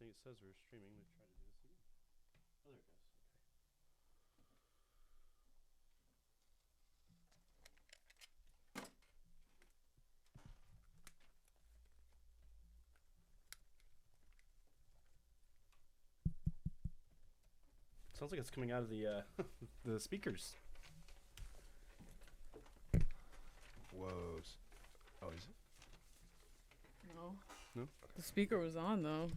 thing. It says we're streaming. Let me try to do this again. Oh, there it goes. Okay. Sounds like it's coming out of the the speakers. Whoa. Oh, is it? No. No? The speaker was on though.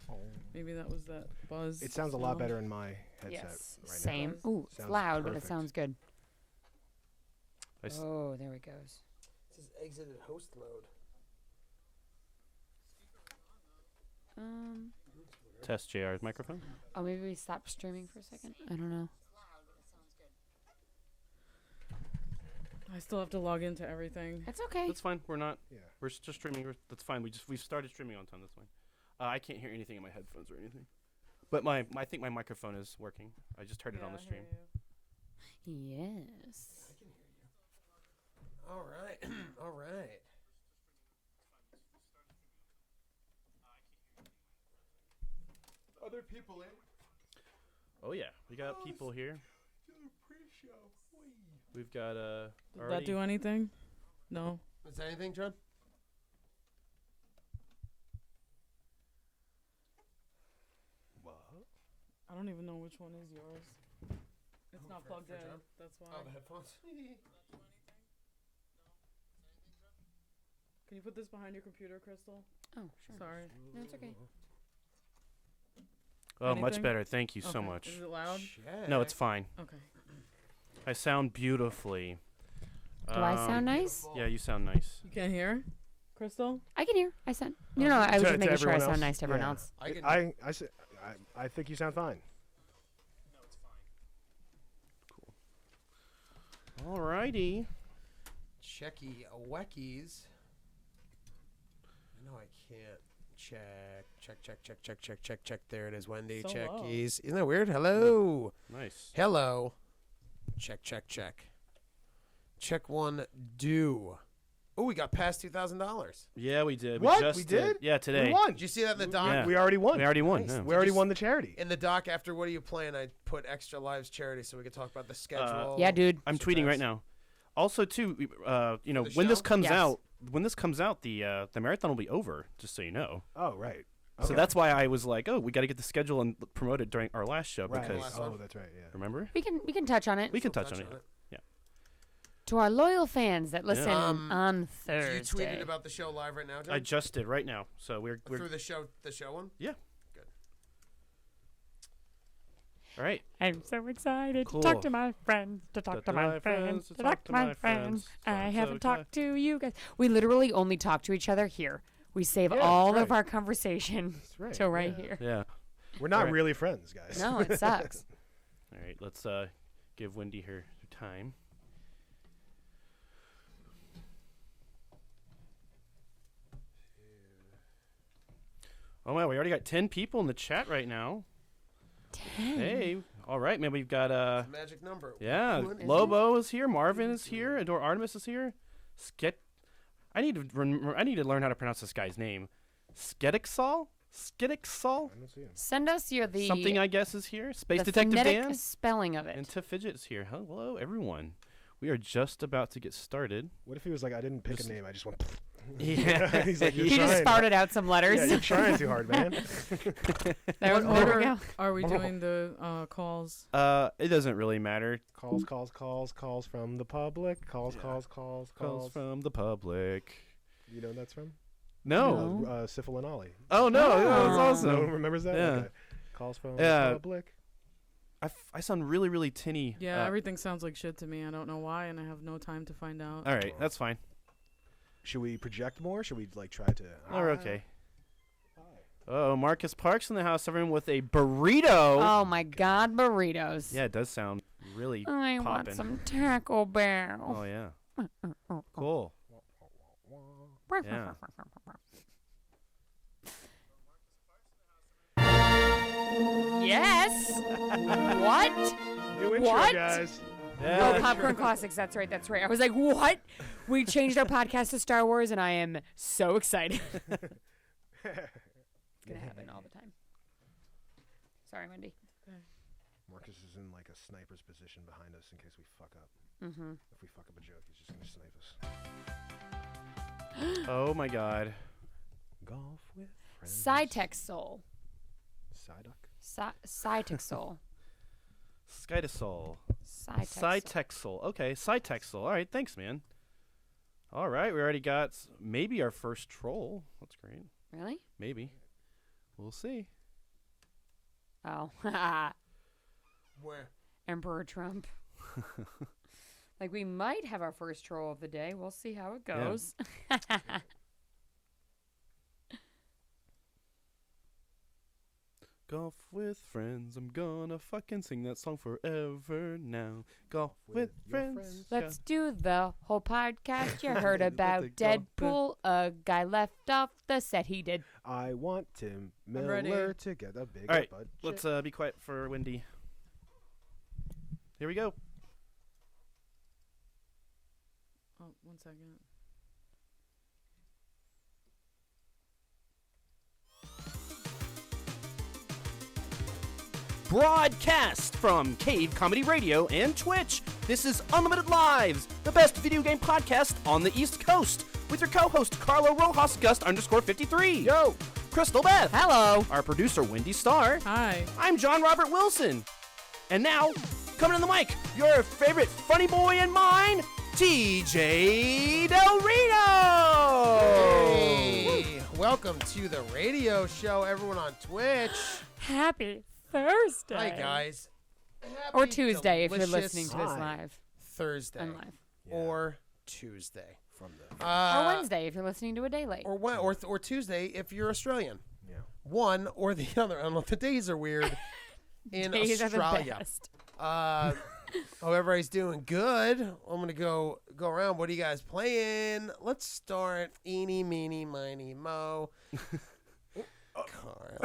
Oh. Maybe that was that buzz. It sounds a lot sound. better in my headset Yes, right same. now. Ooh, it's Sounds loud, but it perfect. sounds good. I s- Oh, there it goes. It says exited host mode. Test JR's microphone. Oh, maybe we stopped streaming for a second. I don't know. I still have to log into everything. That's okay. That's fine. We're not. Yeah. We're just streaming. That's fine. We started streaming on time. That's fine. I can't hear anything in my headphones or anything. But I think my microphone is working. I just heard it on the stream. Yes. I can hear you. All right. All right. Other people in? Oh yeah, we got people here. Pre-show. We've got Did already. that do anything? No. Is that anything, John? What? I don't even know which one is yours. It's not for plugged in. John? That's why. Oh, the headphones. Can you put this behind your computer, Crystal? Oh, sure. Sorry. No, it's okay. Oh, much Anything? better. Thank you so Okay. much. Is it loud? No, it's fine. Okay. I sound beautifully. Do I sound nice? Yeah, you sound nice. You can't hear? Crystal? I can hear. I sound. No, I was To- just to making sure I everyone sound else? nice to everyone Yeah. else. I think you sound fine. Alrighty. Checky weckies. No, I can't. Check. There it is, Wendy. So low. Checkies. Isn't that weird? Hello. Nice. Hello. Check. Check one, do. Oh, we got past $2,000. Yeah, we did. What? We just We did? Yeah, today. We won. Did you see that in the doc? Yeah. We already won. We already won. Nice. Yeah. We already Just- won the charity. In the doc after What Are You Playing, I put Extra Lives Charity so we could talk about the schedule. Yeah, dude. I'm tweeting right now. Also, too, the when this show? comes Yes. out, the marathon will be over. Just so you know. Oh, right. So Okay. that's why I was like, oh, we got to get the schedule and promote it during our last show Right. because Last Oh, one. that's right. Yeah. remember We can touch on it. we can Still touch on it. To our loyal fans that listen on You Thursday. tweeted about the show live right now, John? I just did right now. So we're Through the show one? all right. I'm so excited Cool. to talk to my friends, to talk to my friends, to talk to my friends. I haven't talked to you guys. We literally only talk to each other here. We save Yeah, all that's of right. our conversation That's right. till right yeah. here. Yeah. We're not Right. really friends, guys. No, it sucks. All right. Let's give Wendy her time. Oh wow, we already got 10 people in the chat right now. 10. Hey, all right, man, we've got It's a magic number. yeah, One- Lobo is here, Marvin is here, Adore Artemis is here. I need to learn how to pronounce this guy's name. Sketixol? I don't see him. Send us the Something I guess is here. Space the Detective phonetic Dan spelling of it. and Fidget is here. Hello, everyone. We are just about to get started. What if he was like, I didn't pick Just- a name, I just went. Yeah. He's like, you're He just trying. farted out some letters. Yeah, you're trying too hard, man. There What we order go. are we doing the calls? It doesn't really matter. Calls from the public. Calls Calls from the public. You know what that's from? No. Syphil and Ollie. Oh no, Oh. that's No one awesome. remembers that? Yeah. Okay. Calls from Yeah. the public. I sound really, really tinny. Yeah, everything sounds like shit to me. I don't know why, and I have no time to find out. All right, that's fine. Should we project more? Should we like try to? Oh, we're okay. Oh, Marcus Parks in the house, everyone with a burrito. Oh my God, burritos! Yeah, it does sound really I want poppin'. some Taco Bell. Oh yeah. Cool. Yeah. Yes. What? New intro, What? guys. Oh, Yeah. Popcorn Classics. That's right. That's right. I was like, what? We changed our podcast to Star Wars, and I am so excited. It's gonna happen all the time. Sorry, Wendy. Marcus is in like a sniper's position behind us in case we fuck up. Mm-hmm. If we fuck up a joke, he's just gonna snipe us. Oh my God. Golf with friends. Psytech Soul. Psyduck. Psytech Soul. Skytosol. Psytech Soul. Cytexol. Okay, Cytexol. All right, thanks, man. All right, we already got maybe our first troll. That's great. Really? Maybe. We'll see. Oh. Where? Emperor Trump. Like, we might have our first troll of the day. We'll see how it goes. Golf with friends. I'm gonna fucking sing that song forever now. Golf with friends. Let's do the whole podcast. You heard With about the golf Deadpool. A guy left off the set. He did. I want Tim ready. Miller to get a bigger All right, budget. let's be quiet for Wendy. Here we go. Oh, 1 second. Broadcast from Cave Comedy Radio and Twitch. This is Unlimited Lives, the best video game podcast on the East Coast, with your co-host Carlo Rojas Gust_53. Yo! Crystal Beth. Hello. Our producer Wendy Starr. Hi. I'm John Robert Wilson. And now, coming on the mic, your favorite funny boy and mine, TJ Del Reno. Hey, welcome to the radio show, everyone on Twitch. Happy Thursday. Hi, guys. Or Happy, Tuesday if you're delicious listening to this Hi. live. Thursday And live. Yeah. or Tuesday. From the Or Wednesday if you're listening to a day late. Or Tuesday if you're Australian. yeah. One or the other. I don't know if the days are weird in Days are the Australia. best. Hope everybody's doing good. I'm gonna go around. What are you guys playing? Let's start. Eeny, meeny, miny, mo. Carl.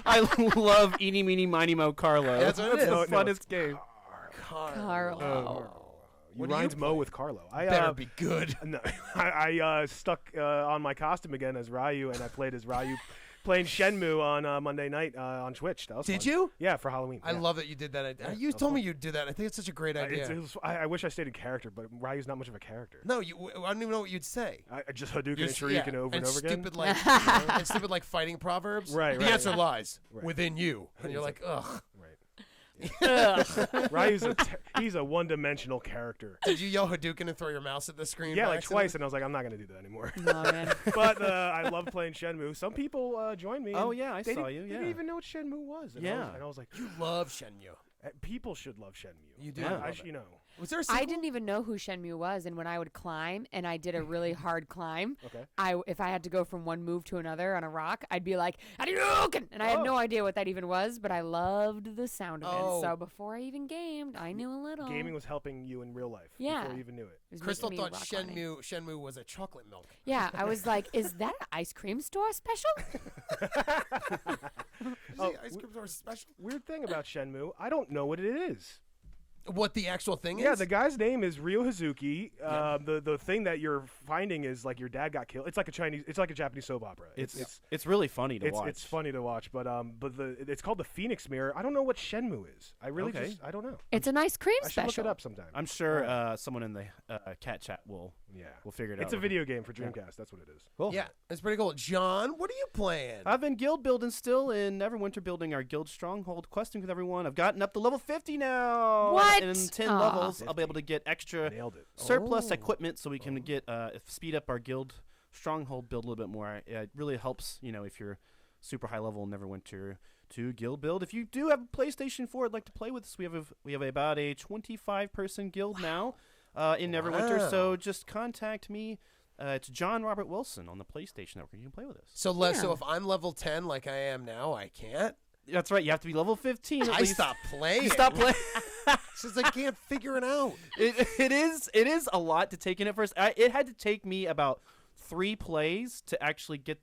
I love Eeny, Meeny, Miny, Mo, Carlo. That's what it is. the No, no, funnest game. Carlo. You What do you rhymed Mo play? with Carlo. I Better be good. no, I stuck on my costume again as Ryu, and I played as Ryu, playing Shenmue on Monday night on Twitch. That was Did fun. you? Yeah, for Halloween. I yeah. love that you did that. Yeah, You that was told fun. me you'd do that. I think it's such a great idea. I wish I stayed in character, but Ryu's not much of a character. No, I don't even know what you'd say. I just Hadouken and Just- Shuriken over and over again. stupid like and stupid like fighting proverbs. Right, The right. answer lies Right. within you, and you're like, ugh. Right. Ugh. Ryu's he's a one-dimensional character. Did you yell Hadouken and throw your mouse at the screen? Yeah, by like accident? twice, and I was like, I'm not gonna do that anymore. No, man. But I love playing Shenmue. Some people joined me. Oh, and yeah, I they saw didn't- you, They yeah. didn't even know what Shenmue was. And Yeah. I was like, You love Shenmue. people should love Shenmue. You do I, love I it. you know. Was there a sequel? I didn't even know who Shenmue was, and when I would climb and I did a really hard climb, Okay. if I had to go from one move to another on a rock, I'd be like, Hadouken! And I had no idea what that even was, but I loved the sound of Oh. it. So before I even gamed, I knew a little. Gaming was helping you in real life Yeah. before you even knew it. It was Crystal making me thought rock climbing. Shenmue was a chocolate milk. Yeah, I was like, is that an ice cream store special? Oh, Ice cream store special. Weird thing about Shenmue, I don't know what it is. What the actual thing is? Yeah, the guy's name is Ryo Hazuki. The thing that you're finding is like your dad got killed. It's like a Japanese soap opera. It's really funny to watch. It's funny to watch, but it's called the Phoenix Mirror. I don't know what Shenmue is. I really Okay. I don't know. It's an ice cream I should special. look it up sometime. I'm sure someone in the cat chat will figure it out. It's a video game for Dreamcast. That's what it is. Cool. Yeah, it's pretty cool. John, what are you playing? I've been guild building still in Neverwinter, building our guild stronghold, questing with everyone. I've gotten up to level 50 now. What? And in 10 Aw. levels, I'll be able to get extra Nailed it. surplus Oh. equipment so we can get speed up our guild stronghold build a little bit more. It really helps, if you're super high level in Neverwinter to guild build. If you do have a PlayStation 4, I'd like to play with us. We have about a 25-person guild now in Neverwinter. Wow. So just contact me. It's John Robert Wilson on the PlayStation Network. You can play with us. So Yeah. if I'm level 10 like I am now, I can't. That's right. You have to be level 15 at I least. stopped playing. You stop playing. Since I can't figure it out. It is a lot to take in at first. It had to take me about 3 plays to actually get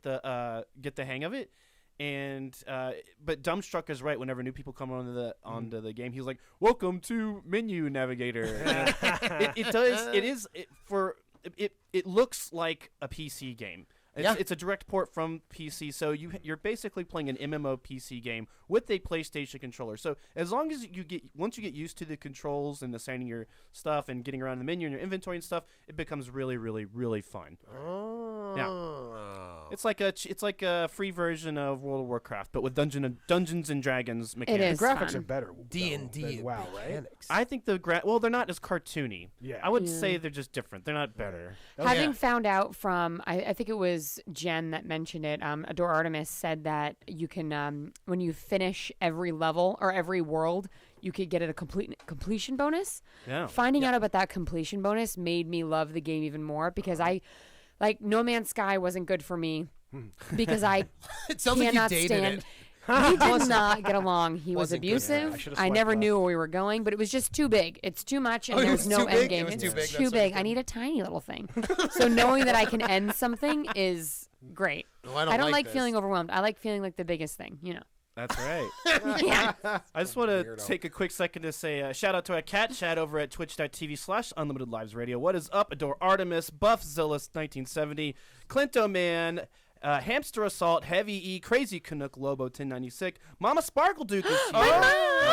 the hang of it. And but Dumbstruck is right. Whenever new people come onto the game, he's like, "Welcome to Menu Navigator." It looks like a PC game. It's a direct port from PC, so you're basically playing an MMO PC game with a PlayStation controller. So as long as once you get used to the controls and assigning your stuff and getting around the menu and your inventory and stuff, it becomes really, really, really fun. Oh. Yeah. It's like a free version of World of Warcraft, but with Dungeons and Dragons mechanics. It is The graphics fun. are better. D&D. than WoW, right? mechanics. I think they're not as cartoony. Yeah. I would say they're just different. They're not better. Having found out from, I think it was Jen that mentioned it, Adore Artemis said that you can, when you finish every level or every world, you could get a completion bonus. Yeah. Finding out about that completion bonus made me love the game even more because No Man's Sky wasn't good for me because I It sounds like you cannot dated stand. it. We did not get along. He was Wasn't good. abusive. I should've I swiped never left. knew where we were going, but it was just too big. It's too much, and Oh, it there's was no too big? end game. It was It's too big, too that's big. what I need a tiny little thing. So knowing that I can end something is great. Oh, I don't like this. feeling overwhelmed. I like feeling like the biggest thing. That's right. Yeah. I just want to Weirdo. take a quick second to say shout out to our cat chat over at twitch.tv/UnlimitedLivesRadio. What is up? Adore Artemis, Buff Zillus 1970, Clinto Man, Hamster Assault, Heavy E, Crazy Canuck, Lobo 1096, Mama Sparkle Duke is here. And,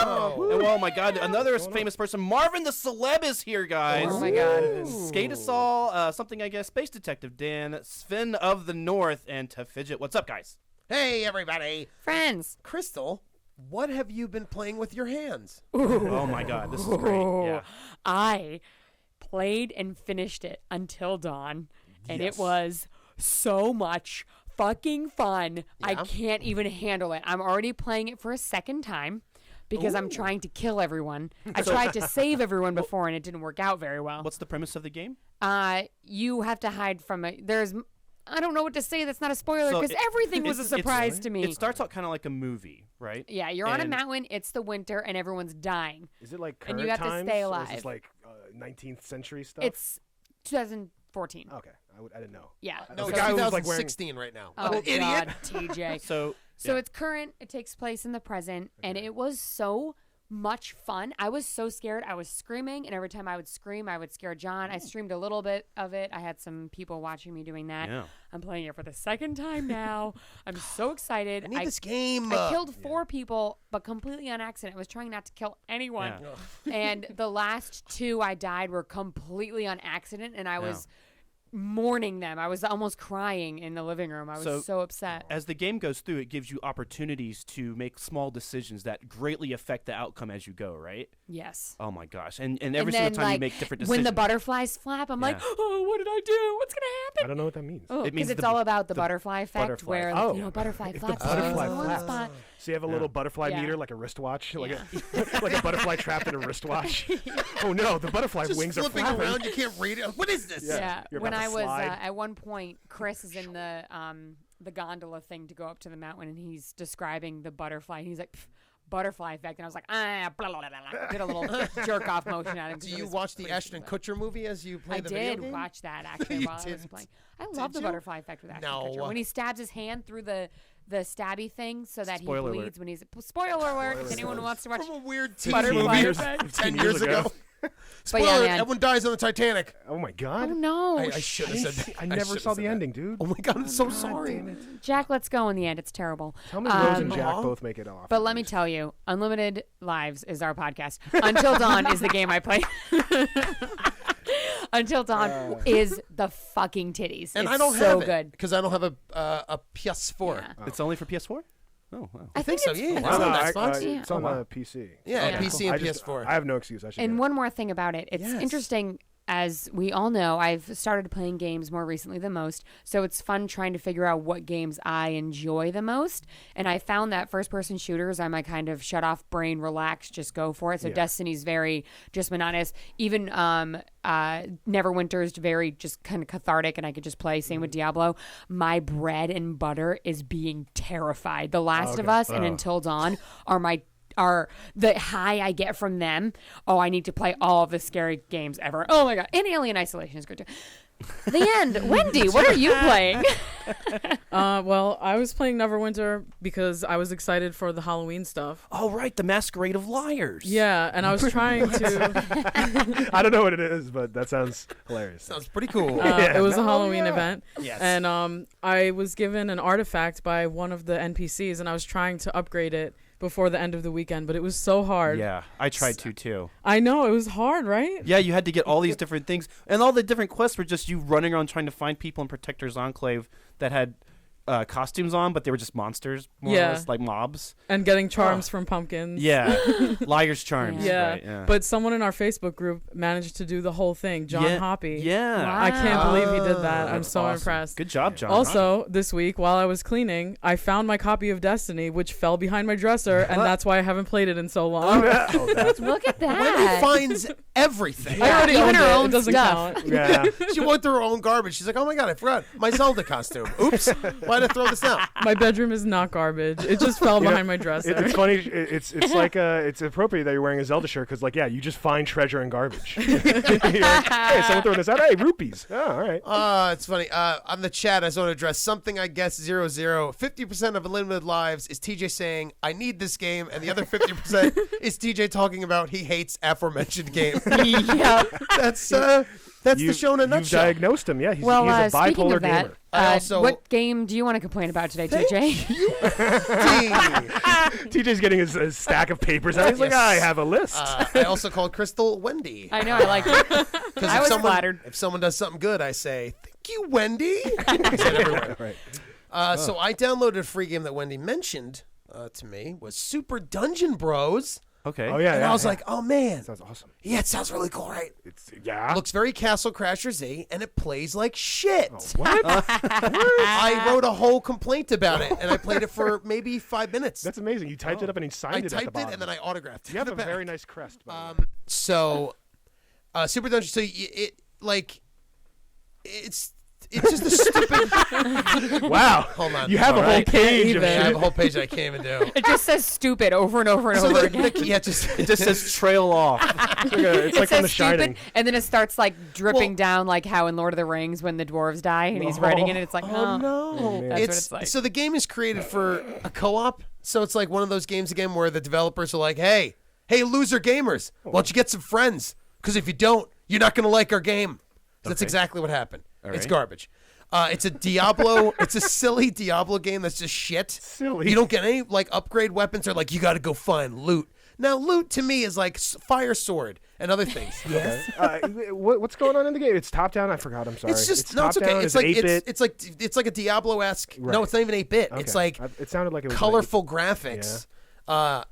oh my God, another famous person, Marvin the Celeb is here, guys. Oh my God. Skatasol, something I guess, Space Detective Dan, Sven of the North, and Tafidget. What's up, guys? Hey, everybody. Friends. Crystal, what have you been playing with your hands? Oh my God, this is great. Yeah. I played and finished it until dawn, and it was so much fucking fun. I can't even handle it. I'm already playing it for a second time because I'm trying to kill everyone. I tried to save everyone before, and it didn't work out very well. What's the premise of the game? You have to hide from a. I don't know what to say. That's not a spoiler because everything was a surprise to me. It starts out kind of like a movie, right? Yeah, you're on a mountain. It's the winter, and everyone's dying. Is it like current And you have to times, stay or alive. Is this like 19th century stuff? It's 2014. Okay, I didn't know. Yeah. No, The it's guy who was, like, wearing- 2016 right now. Oh, Idiot. God, TJ. So It's current. It takes place in the present, and it was so much fun. I was so scared. I was screaming, and every time I would scream, I would scare John. I streamed a little bit of it. I had some people watching me doing that. Yeah. I'm playing it for the second time now. I'm so excited. I need this game. I killed 4 people, but completely on accident. I was trying not to kill anyone. Yeah. And the last 2 I died were completely on accident, and I was mourning them. I was almost crying in the living room. I was so upset. As the game goes through, it gives you opportunities to make small decisions that greatly affect the outcome as you go, right? Yes. Oh my gosh. And every single time you make different decisions. When the butterflies flap, I'm like, oh, what did I do? What's going to I happen? don't know what that means. Oh, It means because it's the- all about the butterfly effect, butterfly. where Oh. butterfly If the flaps butterfly in one flaps. spot. So you have a little butterfly Yeah. meter, like a wristwatch, like Yeah. like a butterfly trapped in a wristwatch. Oh no, the butterfly Just wings are flipping flapping. around. You can't read it. What is this? Yeah. You're When about I to was slide. at one point, Chris is in the gondola thing to go up to the mountain, and he's describing the butterfly. And he's like, "Pff, butterfly effect, and I was like, blah, blah, blah, blah. Did a little jerk off motion at him. 'cause Do it you was watch the crazy, Ashton but- Kutcher movie as you play I the video did game? watch that actually You while I was didn't. playing. I love the you? butterfly effect with Ashton No. Kutcher when he stabs his hand through the stabby thing so that Spoiler he alert. bleeds when he's. Spoiler alert! If anyone who wants to watch. From a weird teen Butterfly movie effect. 10 years ago. But Spoiler, yeah, man. everyone dies on the Titanic. Oh my god. Oh no, I should have said that. I never should've saw said the that. ending, dude. Oh my god, I'm so sorry. Jack, let's go in the end. It's terrible. Tell me Rose and Um, Jack Aw. both make it off. But at let me least. tell you, Unlimited Lives is our podcast. Until Dawn is the game I play. Until Dawn is the fucking titties. And it's I don't so have it good. because I don't have a PS4. Yeah. It's only for PS4? Oh, wow. I think so. it's Yeah, fun. it's on No, Xbox. Yeah. it's on Oh, wow. PC. Yeah, Okay. PC and I just- PS4. I have no excuse. I should. And get it. one more thing about it. It's Yes. interesting. As we all know, I've started playing games more recently than most, so it's fun trying to figure out what games I enjoy the most. And I found that first-person shooters, I'm a kind of shut-off brain, relax, just go for it. So Yeah. Destiny's very just monotonous. Even Neverwinter's very just kind of cathartic, and I could just play. Same with Diablo. My bread and butter is being terrified. The Last of Okay. Us and Until Dawn are the high I get from them. Oh, I need to play all of the scary games ever. Oh my god, and Alien Isolation is good too. The end. Wendy, what are you playing? Well, I was playing Neverwinter because I was excited for the Halloween stuff. Oh, right, the Masquerade of Liars. Yeah, and I was trying to. I don't know what it is, but that sounds hilarious. Sounds pretty cool. Yeah. It was a Oh, Halloween yeah. event, Yes. and I was given an artifact by one of the NPCs, and I was trying to upgrade it before the end of the weekend, but it was so hard. Yeah, I tried to too. I know, it was hard, right? Yeah, you had to get all these different things, and all the different quests were just you running around trying to find people in Protector's Enclave that had costumes on, but they were just monsters, more or Yeah. less, like mobs. And getting charms from pumpkins. Yeah, liar's charms. Yeah. Right, yeah. But someone in our Facebook group managed to do the whole thing. John Yeah, Hoppy. Yeah. Wow. I can't believe he did that. I'm That's so awesome. impressed. Good job, John. Also, this week, while I was cleaning, I found my copy of Destiny, which fell behind my dresser, and that's why I haven't played it in so long. Oh, that's Look at Wendy that. finds everything. I already even owned her it. own It doesn't stuff. count. yeah. She went through her own garbage. She's like, oh my god, I forgot my Zelda costume. Oops, why did I throw this out? My bedroom is not garbage. It just fell You know, behind my dresser. It's funny. It's like it's appropriate that you're wearing a Zelda shirt because you just find treasure in garbage. You're like, hey, someone throwing this out. Hey, rupees. Oh, all right. It's funny. On the chat, I just want to address something. I guess 00. 50% of Unlimited Lives is TJ saying I need this game, and the other 50% is TJ talking about he hates aforementioned game. Yep. That's the show in a You've nutshell. diagnosed him. Yeah, he's Well, a speaking bipolar of that, gamer. I also- what game do you want to complain about today, TJ? TJ's getting his stack of papers out. He's like, Yes. I have a list. I also called Crystal Wendy. I know, I like it. Because I was flattered. If someone does something good, I say, thank you, Wendy. I say it everywhere. Right. So I downloaded a free game that Wendy mentioned to me was Super Dungeon Bros. Okay. Oh yeah. And yeah, I was yeah. like, oh man. sounds awesome. Yeah, it sounds really cool, right? It's yeah. Looks very Castle Crashers-y, and it plays like shit. Oh, what? I wrote a whole complaint about it, and I played it for maybe 5 minutes. That's amazing. You typed it up and he signed I it at the typed it, bottom. and then I autographed it. You have in a the very back. nice crest. By the way. So, Super Dungeon. So it's just a stupid. Wow. Hold on. You have a whole Alright. page of Can't I have shit. a whole page I can't even do. It just says stupid over and over and So over again. yeah, It just says trail off. It's like It from The says Shining. stupid, and then it starts like dripping Well- down, like how in Lord of the Rings when the dwarves die and he's writing it. It's like, Oh no! man. That's what it's like. So the game is created for a co-op. So it's like one of those games again where the developers are like, "Hey, loser gamers, why don't you get some friends? Because if you don't, you're not gonna like our game." That's Okay. exactly what happened. All It's right. garbage. It's a Diablo. It's a silly Diablo game that's just shit. Silly. You don't get any like upgrade weapons or like you got to go find loot. Now loot to me is like fire sword and other things. Okay. What's going on in the game? It's top down. I forgot. I'm sorry. It's just it's no, it's top okay. down. It's like 8-bit. it's like a Diablo-esque. No, Right. it's not even 8-bit. Okay. It's like It sounded like it was colorful graphics.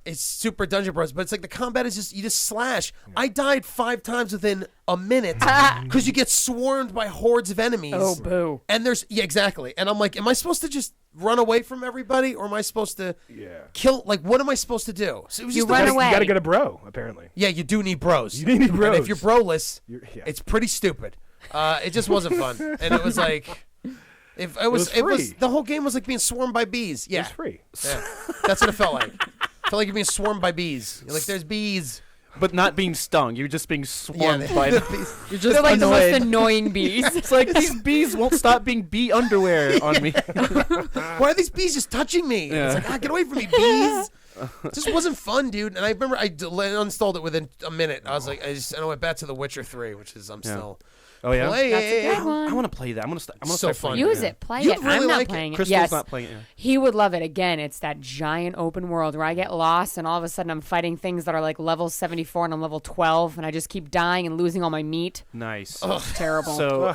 It's Super Dungeon Bros, but it's like the combat is just you just slash. I died 5 times within a minute because you get swarmed by hordes of enemies. oh, boo. And there's exactly. And I'm like, am I supposed to just run away from everybody, or am I supposed to Yeah. kill? Like, what am I supposed to do? So it was You just run like, away. You got to get a bro. Apparently. Yeah, you do need bros. You need And bros. if you're broless, Yeah. it's pretty stupid. It just wasn't fun, and it was like. If it was free. the whole game was like being swarmed by bees. Yeah, It's free. yeah. That's what it felt like. Felt like you're being swarmed by bees. You're like, there's bees. But not being stung. You're just being swarmed by the them. bees. You're just They're like the most annoyed. annoying bees. It's like these bees won't stop being bee underwear on me. Why are these bees just touching me? And Yeah. It's like, get away from me, bees. It just wasn't fun, dude. And I remember I uninstalled it within a minute. I was like, I went back to The Witcher 3, which is I'm Yeah. still Oh yeah. playing. That's a good one. I want to play that. I'm gonna. I'm gonna So start fun. playing Use yeah. it. Play You'd it. really I'm not like it. playing it. Crystal's Yes. not playing it. He would love it. Again, it's that giant open world where I get lost and all of a sudden I'm fighting things that are like level 74 and I'm level 12 and I just keep dying and losing all my meat. Nice. It's terrible. So,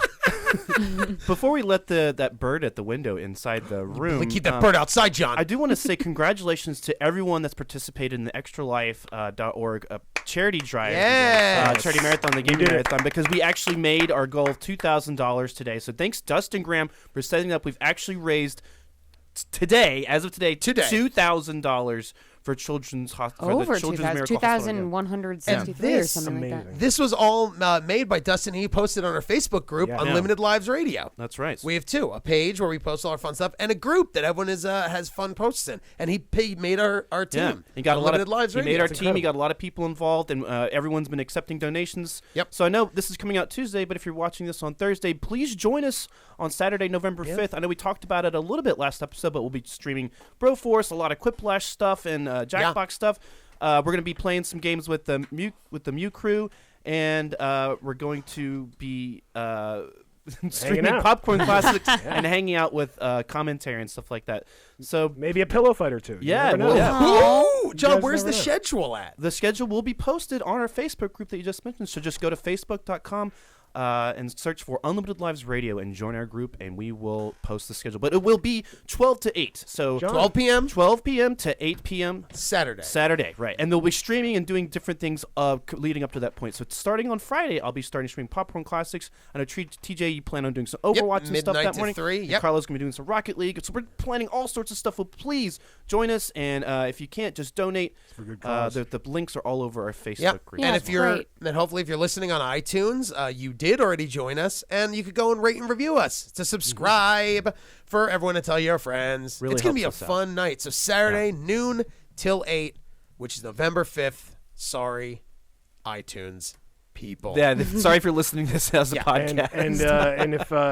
before we let that bird at the window inside the room, Keep that bird outside, John. I do want to say congratulations to everyone that's participated in the extralife.org charity drive, Yes. charity marathon, the gaming did it. marathon, because we actually made our goal of $2,000 today. So thanks, Dustin Graham, for setting it up. We've actually raised today, as of today, $2,000 for Children's Hospital. Over Children's 2,000, Miracle Hospital, 2,163 And or this- something like that. amazing. This was all made by Dustin. He posted on our Facebook group, Yeah. Unlimited Lives Radio. That's right. We have two: a page where we post all our fun stuff, and a group that everyone is has fun posts in. And he made our team. Yeah, he got Unlimited a lot of. Lives He Radio. made our It's team. He incredible. got a lot of people involved, and everyone's been accepting donations. Yep. So I know this is coming out Tuesday, but if you're watching this on Thursday, please join us on Saturday, November 5th. I know we talked about it a little bit last episode, but we'll be streaming Broforce, a lot of Quiplash stuff, and Jackbox stuff. We're going to be playing some games with the Mew crew, and we're going to be streaming out. Popcorn Classics and hanging out with commentary and stuff like that. So Maybe a pillow fight or two. You Yeah, never know. well, yeah. Ooh, John, guys where's the never know. schedule at? the schedule will be posted on our Facebook group that you just mentioned. So just go to facebook.com and search for Unlimited Lives Radio and join our group, and we will post the schedule. But it will be 12 to 8. So John. 12 p.m. 12 p.m. to 8 p.m. Saturday. Right. And they'll be streaming and doing different things leading up to that point. So starting on Friday, I'll be starting streaming Popcorn Classics. I know TJ, you plan on doing some Overwatch and stuff midnight that to morning. 3, And yep. Carlo's going to be doing some Rocket League. So we're planning all sorts of stuff. Well, please join us. And if you can't, just donate. For good cause. The links are all over our Facebook Yep. group. Yeah, And it's if you're, great. then hopefully if you're listening on iTunes, you did already join us, and you could go and rate and review us to subscribe for everyone to tell your friends. Really it's gonna be a helps us out. fun night. So Saturday noon till 8, which is November 5th. Sorry, iTunes people. Yeah, sorry if you're listening to this as a podcast. And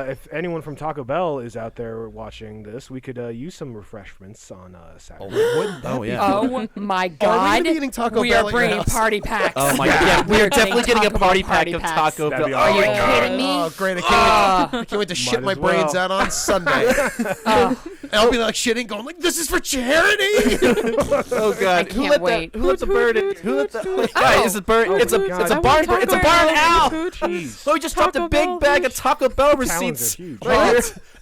if anyone from Taco Bell is out there watching this, we could use some refreshments on Saturday. Wouldn't that be yeah. cool? Oh my Are we God! gonna be eating Taco we Bell are at your bringing house? party packs. Oh my god! Yeah, we're definitely getting a Taco party Bell pack party of packs. Taco That'd Bell. be Are you awesome. kidding me? Oh, great. I can't wait to shit Might my as brains well. out on Sunday. And I'll be like shitting, going like, this is for charity. Oh god! I can't wait. Who let the bird in? Who let the? Guys, it's a bird. Oh it's a my God. it's a I barn. want It's a Taco barn Bell. owl. Jeez. Oh, we just dropped a Taco big Bell. bag of Taco Bell Talons are receipts huge.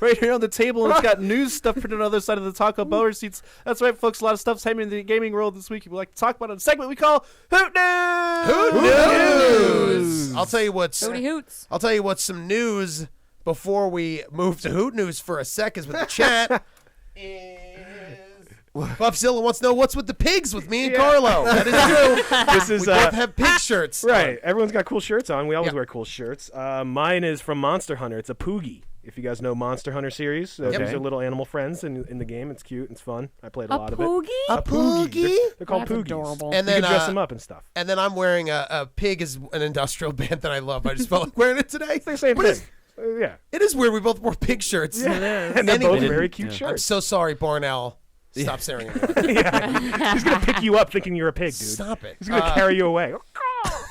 right here on the table, and it's got news stuff printed on the other side of the Taco Bell receipts. That's right, folks. A lot of stuff's happening in the gaming world this week. We like to talk about it in a segment we call Hoot News. Hoot News. I'll tell you what's Hooty hoots. I'll tell you what's some news before we move to Hoot News for a sec is with the chat. Buffzilla wants to know what's with the pigs with me and Carlo. That is true. This is We both have pig shirts. right. Everyone's got cool shirts on. We always Yep. wear cool shirts. Mine is from Monster Hunter. It's a Poogie. If you guys know Monster Hunter series, these Okay. are little animal friends in the game. It's cute. It's fun. I played a A lot of it. poogie? A poogie? They're called That's Poogies. adorable. And You then can dress them up and stuff. And then I'm wearing a pig is an industrial band that I love. I just felt like wearing it today. It's the same What thing. is- Yeah. It is weird. We both wore pig shirts. And they're Anyway. both very cute Yeah. I'm shirts. so sorry, Barn Owl. Stop staring at me. Yeah. He's gonna pick you up thinking you're a pig, dude. Stop it. He's gonna carry you away.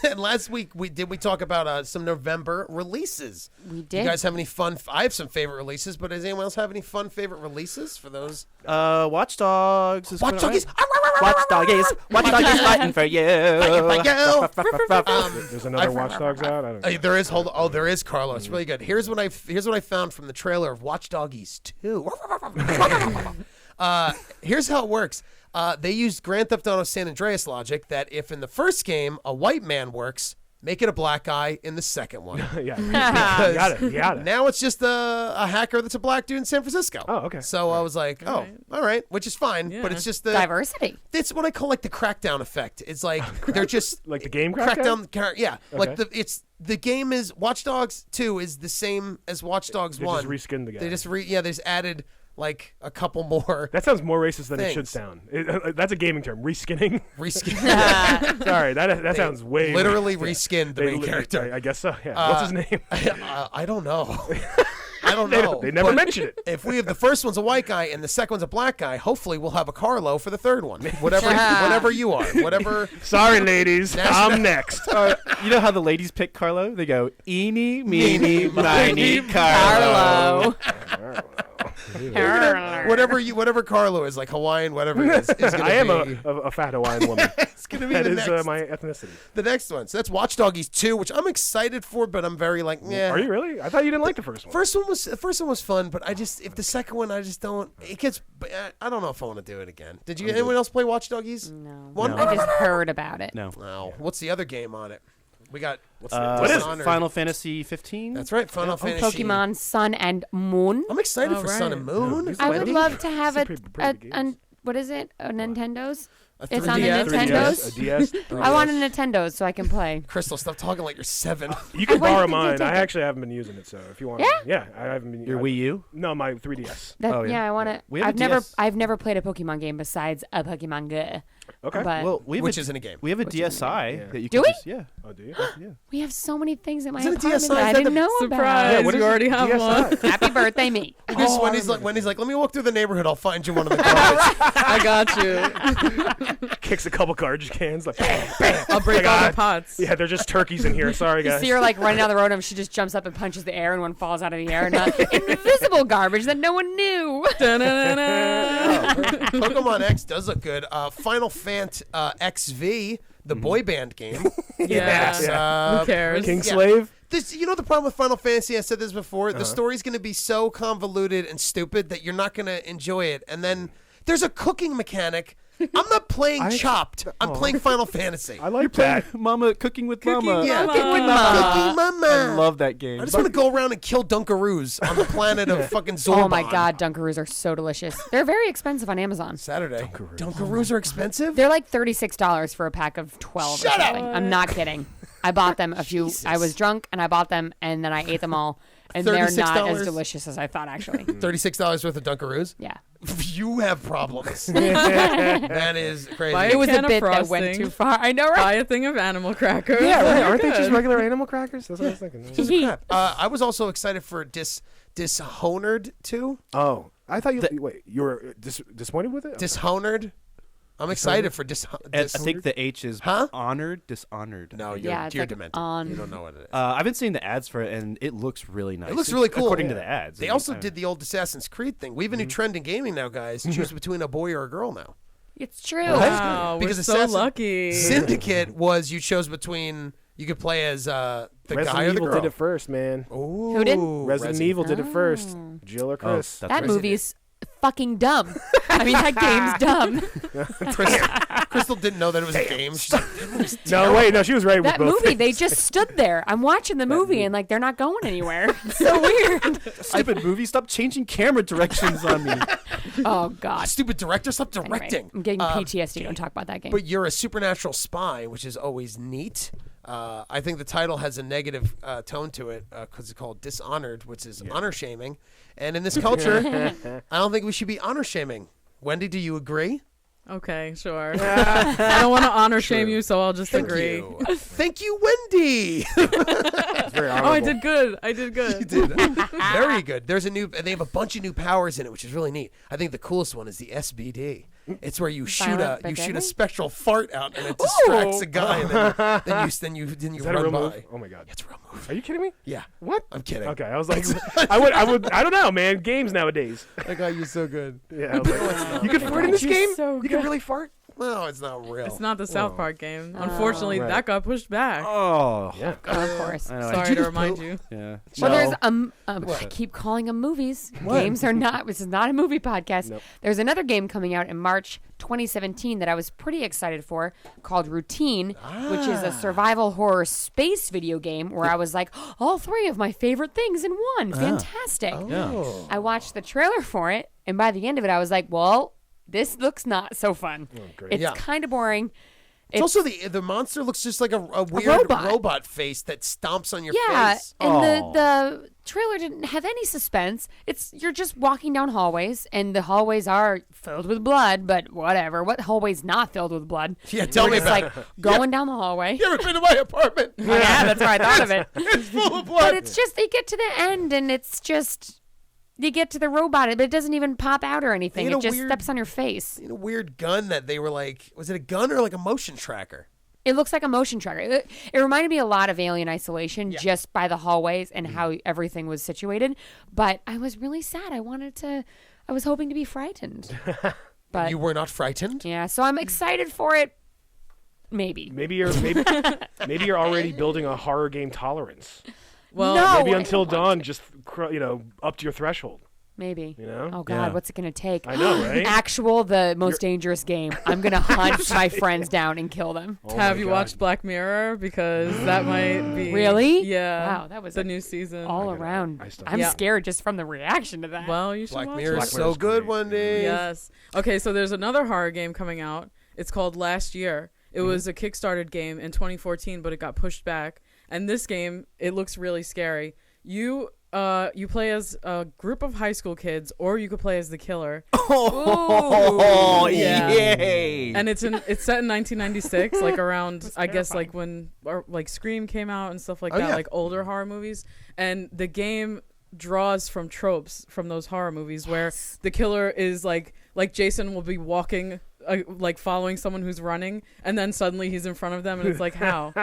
And last week we talk about some November releases. We You did. guys have any fun? I have some favorite releases, but does anyone else have any fun favorite releases for those? Watch Dogs. Is Watch coming Dogs. out. Watch Dogs is fighting for you. There's another Watch Dogs out. I don't know. There is. There is, Carlos. Really good. Here's what I found from the trailer of Watch Doggies 2. Here's how it works. They used Grand Theft Auto San Andreas logic that if in the first game a white man works, make it a black guy in the second one. Yeah. You got it. You got it. Now it's just a hacker that's a black dude in San Francisco. Oh, okay. So I was like, all right, which is fine, but Yeah. it's just the Diversity. it's what I call like the crackdown effect. It's like they're just Like the game crackdown. Yeah, like Okay. the game is Watch Dogs 2 is the same as Watch Dogs They 1. just reskinned the guy. They just they just added like a couple more That sounds more racist than it should Things. sound. That's a gaming term. Reskinning. reskin. Sorry, that sounds way Literally worse. reskinned the They main li- character. I guess so. Yeah. What's his name? I don't know. I don't know. They never But mention it. If we have the first one's a white guy and the second one's a black guy, hopefully we'll have a Carlo for the third one. Whatever you are, whatever. Sorry, ladies. National- I'm next. You know how the ladies pick Carlo? They go, eeny, meeny, miny, Carlo. Carlo. Whatever Carlo is, like Hawaiian, whatever it is gonna I am be. a fat Hawaiian woman. It's gonna be That the is next, my ethnicity. the next one. So that's Watch Doggies 2, which I'm excited for, but I'm very like, yeah. Are you really? I thought you didn't like the first one. The first one was fun, but if the second one, I just don't. It gets. I don't know if I want to do it again. Did you? Anyone else play Watch Doggies? No. One? I just heard about it. No. Wow. What's the other game on it? We got. What's What is Dishonored. Final Fantasy 15? That's right, Final Fantasy. Pokemon Sun and Moon. I'm excited Oh, for Sun and right. Moon. Yeah, I would Wendy? love to have Some a pretty good games. what is it? A Nintendo's? It's on the 3DS. Nintendos. A DS. I want a Nintendo so I can play. Crystal, stop talking like you're 7. You can wait, borrow take mine. it. I actually haven't been using it, so if you want. Yeah? I haven't been. Your Wii U? No, my 3DS. Oh, yeah. I want to. We have a I've never DS. I've never played a Pokemon game besides a Pokemon Go. Okay. But Well, we have Which a, isn't a game. we have a Which isn't a DSi game. that you Do can we? just, yeah. Oh, do you? Yeah. we have so many things in my Isn't it apartment DSi? that I Is that didn't the- know Surprise! about. what You is already have one. Happy birthday, me. Wendy's like, let me walk through the neighborhood. I'll find you one of the garbage. I got you. Kicks a couple garbage cans. Like, I'll break all the pots. yeah, they're just turkeys in here. Sorry, You guys. see her like running down the road and she just jumps up and punches the air and one falls out of the air and invisible garbage that no one knew. Da-na-na-na. Pokemon X does look good. Final Fant XV, the boy band game. Yeah. Who cares? Kingslave. This, you know the problem with Final Fantasy, I said this before, the story's going to be so convoluted and stupid that you're not going to enjoy it. And then there's a cooking mechanic. I'm not playing Chopped. I'm playing Final Fantasy. I like that. Mama cooking with Mama. Yeah, Cooking with Cooking Mama. Mama. I love that game. I just want to go around and kill Dunkaroos on the planet of fucking Zordon. Oh my god, Dunkaroos are so delicious. They're very expensive on Amazon. Saturday. Dunkaroos are expensive? They're like $36 for a pack of 12 Shut or up. something. I'm not kidding. I bought them a few. I was drunk and I bought them and then I ate them all. And they're not $36? as delicious as I thought, actually. $36 worth of Dunkaroos? Yeah. You have problems. That is crazy. Buy It was a can of bit that went frosting. too far. I know, right? Buy a thing of animal crackers. Yeah, right. Aren't they Good. just regular animal crackers? That's what I was thinking. Crap. I was also excited for Dishonored 2. Oh, I thought you. Wait, you were disappointed with it? Dishonored. I'm excited for And I think the H is Huh? honored, dishonored. No, Yeah, you're, it's you're like demented. on- You don't know what it is. I've been seeing the ads for it, and it looks really nice. It looks really cool. according to Yeah. the ads. They I mean, also I- did the old Assassin's Creed thing. We have a new trend in gaming now, guys. Choose between a boy or a girl now. It's true. Wow, Because we're so Assassin- lucky. Syndicate was you chose between, you could play as the Resident guy or the Evil girl. did it first, man. Ooh, Who did? Resident Evil did it first. Jill or Chris. that's That right. movie is fucking dumb. I mean, that game's dumb. Crystal didn't know that it was a game. She's like, No, wait, no, she was right That with both. movie, they just stood there. I'm watching the movie and like they're not going anywhere. It's so weird. Stupid movie! Stop changing camera directions on me. Oh god. stupid director, stop Anyway, directing. I'm getting PTSD. Don't talk about that game. But you're a supernatural spy, which is always neat. I think the title has a negative tone to it because it's called Dishonored, which is honor shaming. And in this culture, I don't think we should be honor shaming. Wendy, do you agree? Okay, sure. I don't want to honor shame you, so I'll just Thank agree. you. Thank you, Wendy. It's very Oh, I honorable. did good. I did good. Did. Very good. There's a new, they have a bunch of new powers in it, which is really neat. I think the coolest one is the SBD. It's where you shoot Violent a but deadly? spectral fart out and it distracts a guy, and then you Is that a run real by. move? Oh my god. It's a real move. Are you kidding me? Yeah. What? I'm kidding. Okay, I was like, I don't know, man. Games nowadays. That guy, you're so good. Yeah, I was like, you could fart in this You're game? so You good. can really fart? No, it's not real. It's not the South Park game. Unfortunately, Right. that got pushed back. Oh, Yeah. of course. I know. Sorry you to just remind poop? you. Yeah. Well, there's No. I keep calling them movies. Games are not. This is not a movie podcast. Nope. There's another game coming out in March 2017 that I was pretty excited for, called Routine, which is a survival horror space video game where I was like, all three of my favorite things in one. Fantastic. Yeah. I watched the trailer for it, and by the end of it, I was like, well, this looks not so fun. great. It's Yeah. kind of boring. It's also the monster looks just like a weird robot. face that stomps on your Yeah, face. and Oh. the trailer didn't have any suspense. You're just walking down hallways, and the hallways are filled with blood. But whatever, what hallway's not filled with blood? Yeah, tell We're me just about like going down the hallway. You ever been to my apartment? Yeah, that's why I thought of it. It's full of But blood. it's just they get to the end, and it's just you get to the robot, but it doesn't even pop out or anything. They had It a just weird- steps on your face. a weird gun that they were like, was it a gun or like a motion tracker? It looks like a motion tracker. It reminded me a lot of Alien Isolation just by the hallways and how everything was situated. But I was really sad. I was hoping to be frightened. But You were not frightened? yeah, so I'm excited for it. Maybe. Maybe you're already building a horror game tolerance. Well, No. Maybe I until don't want dawn, just up to your threshold. Maybe. You know? Oh God, Yeah. what's it gonna take? I know, right? The most dangerous game. I'm gonna hunt my friends down and kill them. Oh have my you God. watched Black Mirror? Because that might be Really? Yeah. Wow, that was the a- new season. All around. I still- I'm Yeah. scared just from the reaction to that. Well, you should Black watch Mirror it. is so good, great. Wendy. Yes. Okay, so there's another horror game coming out. It's called Last Year. It was a Kickstarted game in 2014, but it got pushed back. And this game, it looks really scary. You play as a group of high school kids, or you could play as the killer. Oh, Yeah. yay! And it's set in 1996, like around I guess like when like Scream came out and stuff like that, yeah. like older horror movies. And the game draws from tropes from those horror movies where the killer is like Jason will be walking. Like following someone who's running, and then suddenly he's in front of them, and it's like how.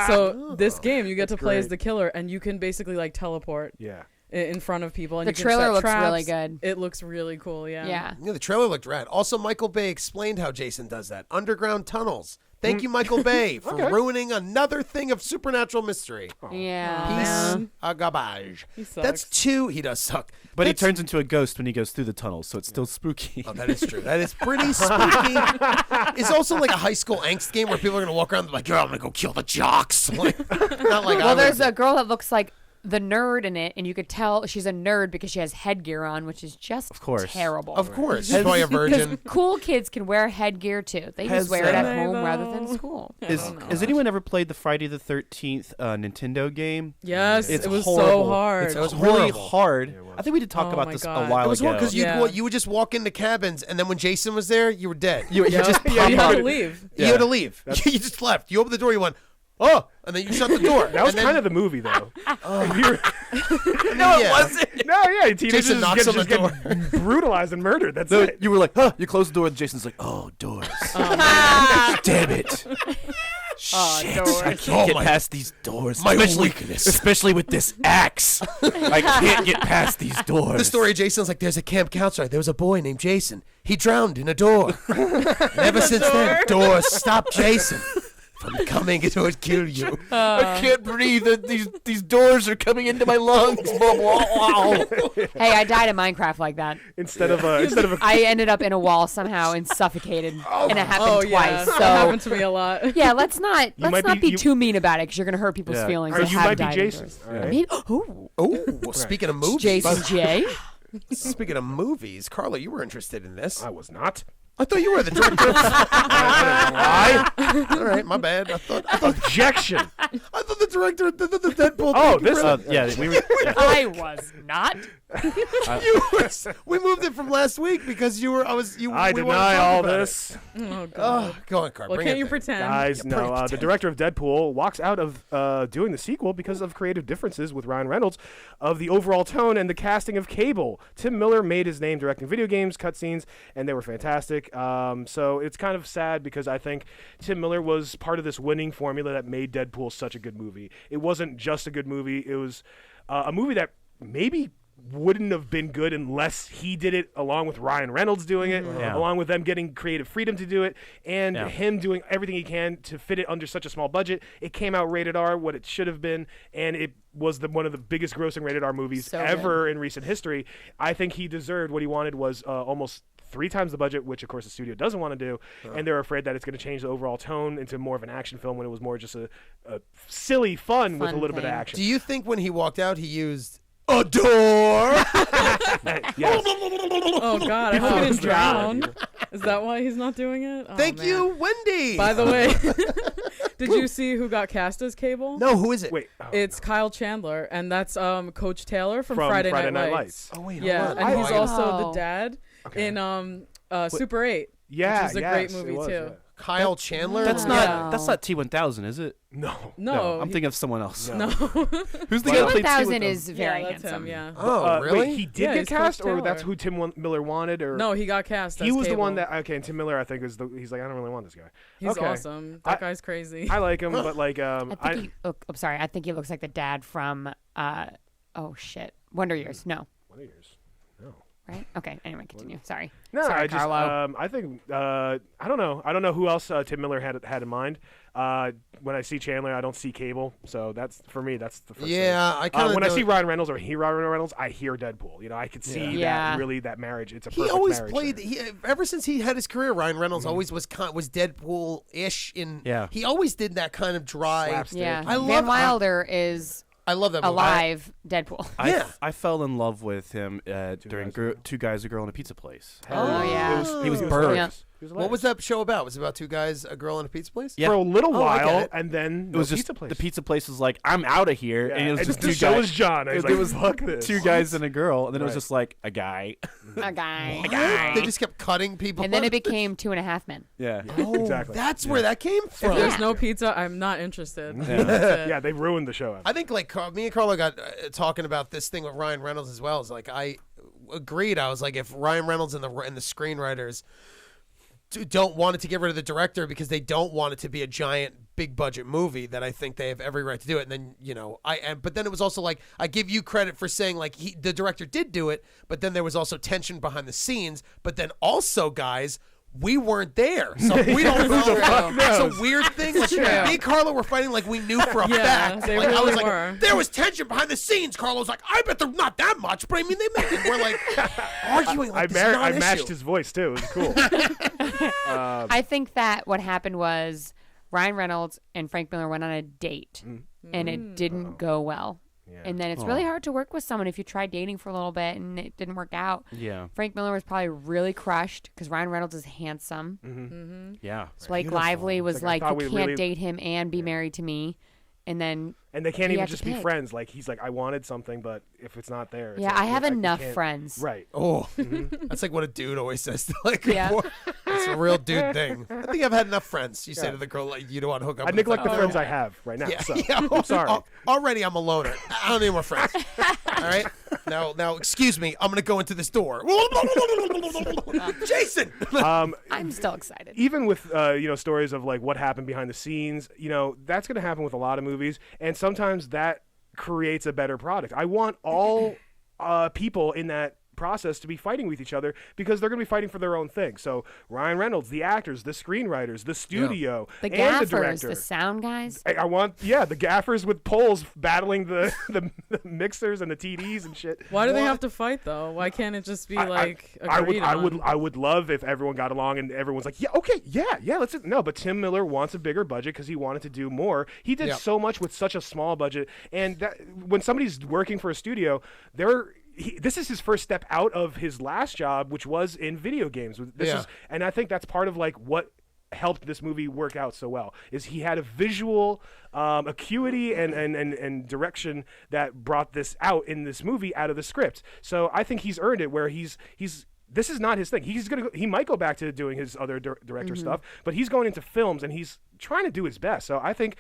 So this game, you get to play as the killer, and you can basically like teleport. Yeah. In front of people, and The you can trailer set looks traps. really good. It looks really cool. Yeah. Yeah. Yeah, the trailer looked rad. Also, Michael Bay explained how Jason does that. Underground tunnels. Thank you, Michael Bay, for ruining another thing of supernatural mystery. Yeah. Piece of garbage. He sucks. That's two. He does suck. But he That's- turns into a ghost when he goes through the tunnels, so it's still spooky. Oh, that is true. That is pretty spooky. It's also like a high school angst game where people are going to walk around and be like, yeah, I'm going to go kill the jocks. Like, not like Well, there's a girl that looks like the nerd in it, and you could tell she's a nerd because she has headgear on, which is just terrible. Of course. She's probably a virgin. Cool kids can wear headgear too. They Has, just wear it at uh, home They rather though. than school. Has anyone ever played the Friday the 13th Nintendo game? Yes, It's it was horrible. so hard. It was It's really horrible. hard. Yeah, it was. I think we did talk Oh about my this God. a while It was ago. hard because Yeah. you would just walk into cabins, and then when Jason was there, you were dead. You Yeah. just Yeah, you pop had to out. leave. You had to leave. You just left. You opened the door, you went, oh, and then you shut the door. That was kind of the movie, though. no, it wasn't. No, yeah, teenagers Jason knocks just on the get brutalized and murdered. That's No, it. you were like, huh? You closed the door, and Jason's like, oh, doors. Damn it. Shit, I can't get past these doors. My especially, weakness. especially with this axe. I can't get past these doors. The story of Jason's like, there's a camp counselor. There was a boy named Jason. He drowned in a door. And ever since then, doors stop Jason from coming. It would kill you. I can't breathe. These doors are coming into my lungs. Hey, I died in Minecraft like that. Instead of a I ended up in a wall somehow and suffocated, and it happened Oh twice. yeah, So that happened to me a lot. yeah, let's not might be be- too mean about it because you're gonna hurt people's Yeah. feelings. or that you have might be died Jason. indoors. All I right. mean, ooh, Oh, speaking of movies. Jason J. Speaking of movies, Carla, you were interested in this. I was not. I thought you were the director. Why? All right, my bad. I thought Objection. the director of the Deadpool. Oh, thing this- really- yeah, we were. Yeah. I was not. you were, we moved it from last week because you were. I we wanted to deny talk all about it. this. Oh god. Oh, go on, Carl. Well, bring can't it you there. pretend? Guys, Yeah, no. pretty The pretend. director of Deadpool walks out of doing the sequel because of creative differences with Ryan Reynolds of the overall tone and the casting of Cable. Tim Miller made his name directing video games, cutscenes, and they were fantastic. So it's kind of sad because I think Tim Miller was part of this winning formula that made Deadpool such a good movie. It wasn't just a good movie. It was a movie that maybe wouldn't have been good unless he did it along with Ryan Reynolds doing it, Yeah. along with them getting creative freedom to do it, and Yeah. him doing everything he can to fit it under such a small budget. It came out rated R, what it should have been, and it was one of the biggest grossing rated R movies So ever in recent history. I think he deserved what he wanted was almost 3 times the budget, which of course the studio doesn't want to do, and they're afraid that it's going to change the overall tone into more of an action film when it was more just a silly fun with a Fun little bit of thing. action. Do you think when he walked out, he used a door? Yes. Oh god, I hope he didn't drown. Is that why he's not doing it? Oh, Thank man. you, Wendy. By the way, did you see who got cast as Cable? No, who is it? Wait. It's Kyle Chandler, and that's Coach Taylor from Friday Night Lights. Oh wait, Yeah, hold on. and he's I- also Oh. the dad Okay. in Super 8. Yeah, which is a yes, great it movie was, too. yeah. Kyle Chandler. That's Yeah. not T1000, is it? No. No, I'm thinking of someone else. no. Who's the guy that played 1000 T1000? is very yeah, that's handsome. him. Yeah. Oh, really? Wait, he did Yeah, get he's Coach cast, or Taylor. that's who Tim Miller wanted, or No, he got cast. he as was the Cable. one that okay. And Tim Miller, I think, he's like, I don't really want this guy. He's okay. awesome. That I- guy's crazy. I like him, but like I think I'm sorry. I think he looks like the dad from oh shit, Wonder Years. No, what are yours? No. right? Okay. Anyway, continue. Sorry. No, Sorry, I just Carlo. I think I don't know. I don't know who else Tim Miller had in mind. When I see Chandler, I don't see Cable, so that's for me. That's the first Yeah, I thing. kind of. When I see Ryan Reynolds or hear Ryan Reynolds, I hear Deadpool. You know, I could see Yeah. that really that marriage. It's a he perfect always marriage played. there. He, ever since he had his career, Ryan Reynolds always was Deadpool-ish. Yeah. He always did that kind of dry. Slapstick. Yeah. I love- Van Wilder is I love that movie. alive. Deadpool. Yeah. I fell in love with him during Guys, a Girl. Two Guys, a Girl, in a Pizza Place. Oh, yeah. He was He bird. Yeah. What was that show about? Was it about two guys, a girl, and a pizza place? Yeah. For a little Oh, I get while, it. and then It was pizza just place. the pizza place was like, I'm out of here, Yeah. and it was just the two show guys. was John. I was It like, was fuck this. two guys and a girl, and then it was Right. just like a guy. A guy. What? They just kept cutting people. And then out it of this? became 2.5 Men. Yeah. Oh, Exactly. that's where that came from. If there's Yeah. no pizza, I'm not interested. Yeah. That's it. Yeah, they ruined the show. I think like me and Carlo got talking about this thing with Ryan Reynolds as well. Is like I agreed. I was like, if Ryan Reynolds and the screenwriters don't want it to get rid of the director because they don't want it to be a giant big budget movie, that I think they have every right to do it. And then but then it was also like, I give you credit for saying like the director did do it, but then there was also tension behind the scenes. But then also, guys, we weren't there, so we don't know. It's a weird thing. Like, me and Carlo were fighting like we knew for a Yeah, fact. they Like, I was really like, were. there was tension behind the scenes. Carlo's like, I bet they're not that much, but I mean, they made it. We're like arguing like this is not I an matched issue. his voice too. It was cool. I think that what happened was Ryan Reynolds and Frank Miller went on a date, and it didn't go well. Yeah. And then it's really hard to work with someone if you try dating for a little bit and it didn't work out. Yeah. Frank Miller was probably really crushed because Ryan Reynolds is handsome. Mm-hmm. Yeah. Blake Lively was It's like, like, I thought you we can't really- date him and be married to me. And then, And they can't You even have to just be pick. friends. Like he's like, I wanted something, but if it's not there, it's yeah, like, I have you enough can't- friends. Right. Oh, that's like what a dude always says to like. Yeah. It's a real dude thing. I think I've had enough friends. You say to the girl like, you don't want to hook up. I with neglect the them. friends I have right now. Yeah, So yeah. I'm sorry. Already, I'm a loner. I don't need more friends. All right. Now, excuse me. I'm gonna go into this door. Jason. I'm still excited. Even with stories of like what happened behind the scenes, that's going to happen with a lot of movies, and sometimes that creates a better product. I want all people in that process to be fighting with each other because they're going to be fighting for their own thing. So Ryan Reynolds, the actors, the screenwriters, the studio, The and the gaffers, director. the sound guys. I want the gaffers with poles battling the mixers and the TDs and shit. Why do they have to fight though? Why can't it just be like agreed on? I would love if everyone got along and everyone's like, yeah, okay, yeah, let's no. But Tim Miller wants a bigger budget because he wanted to do more. He did so much with such a small budget, and that, when somebody's working for a studio, this is his first step out of his last job, which was in video games. And I think that's part of like what helped this movie work out so well is he had a visual acuity and direction that brought this out in this movie out of the script. So I think he's earned it where he's this is not his thing. He might go back to doing his other director stuff, but he's going into films and he's trying to do his best. So I think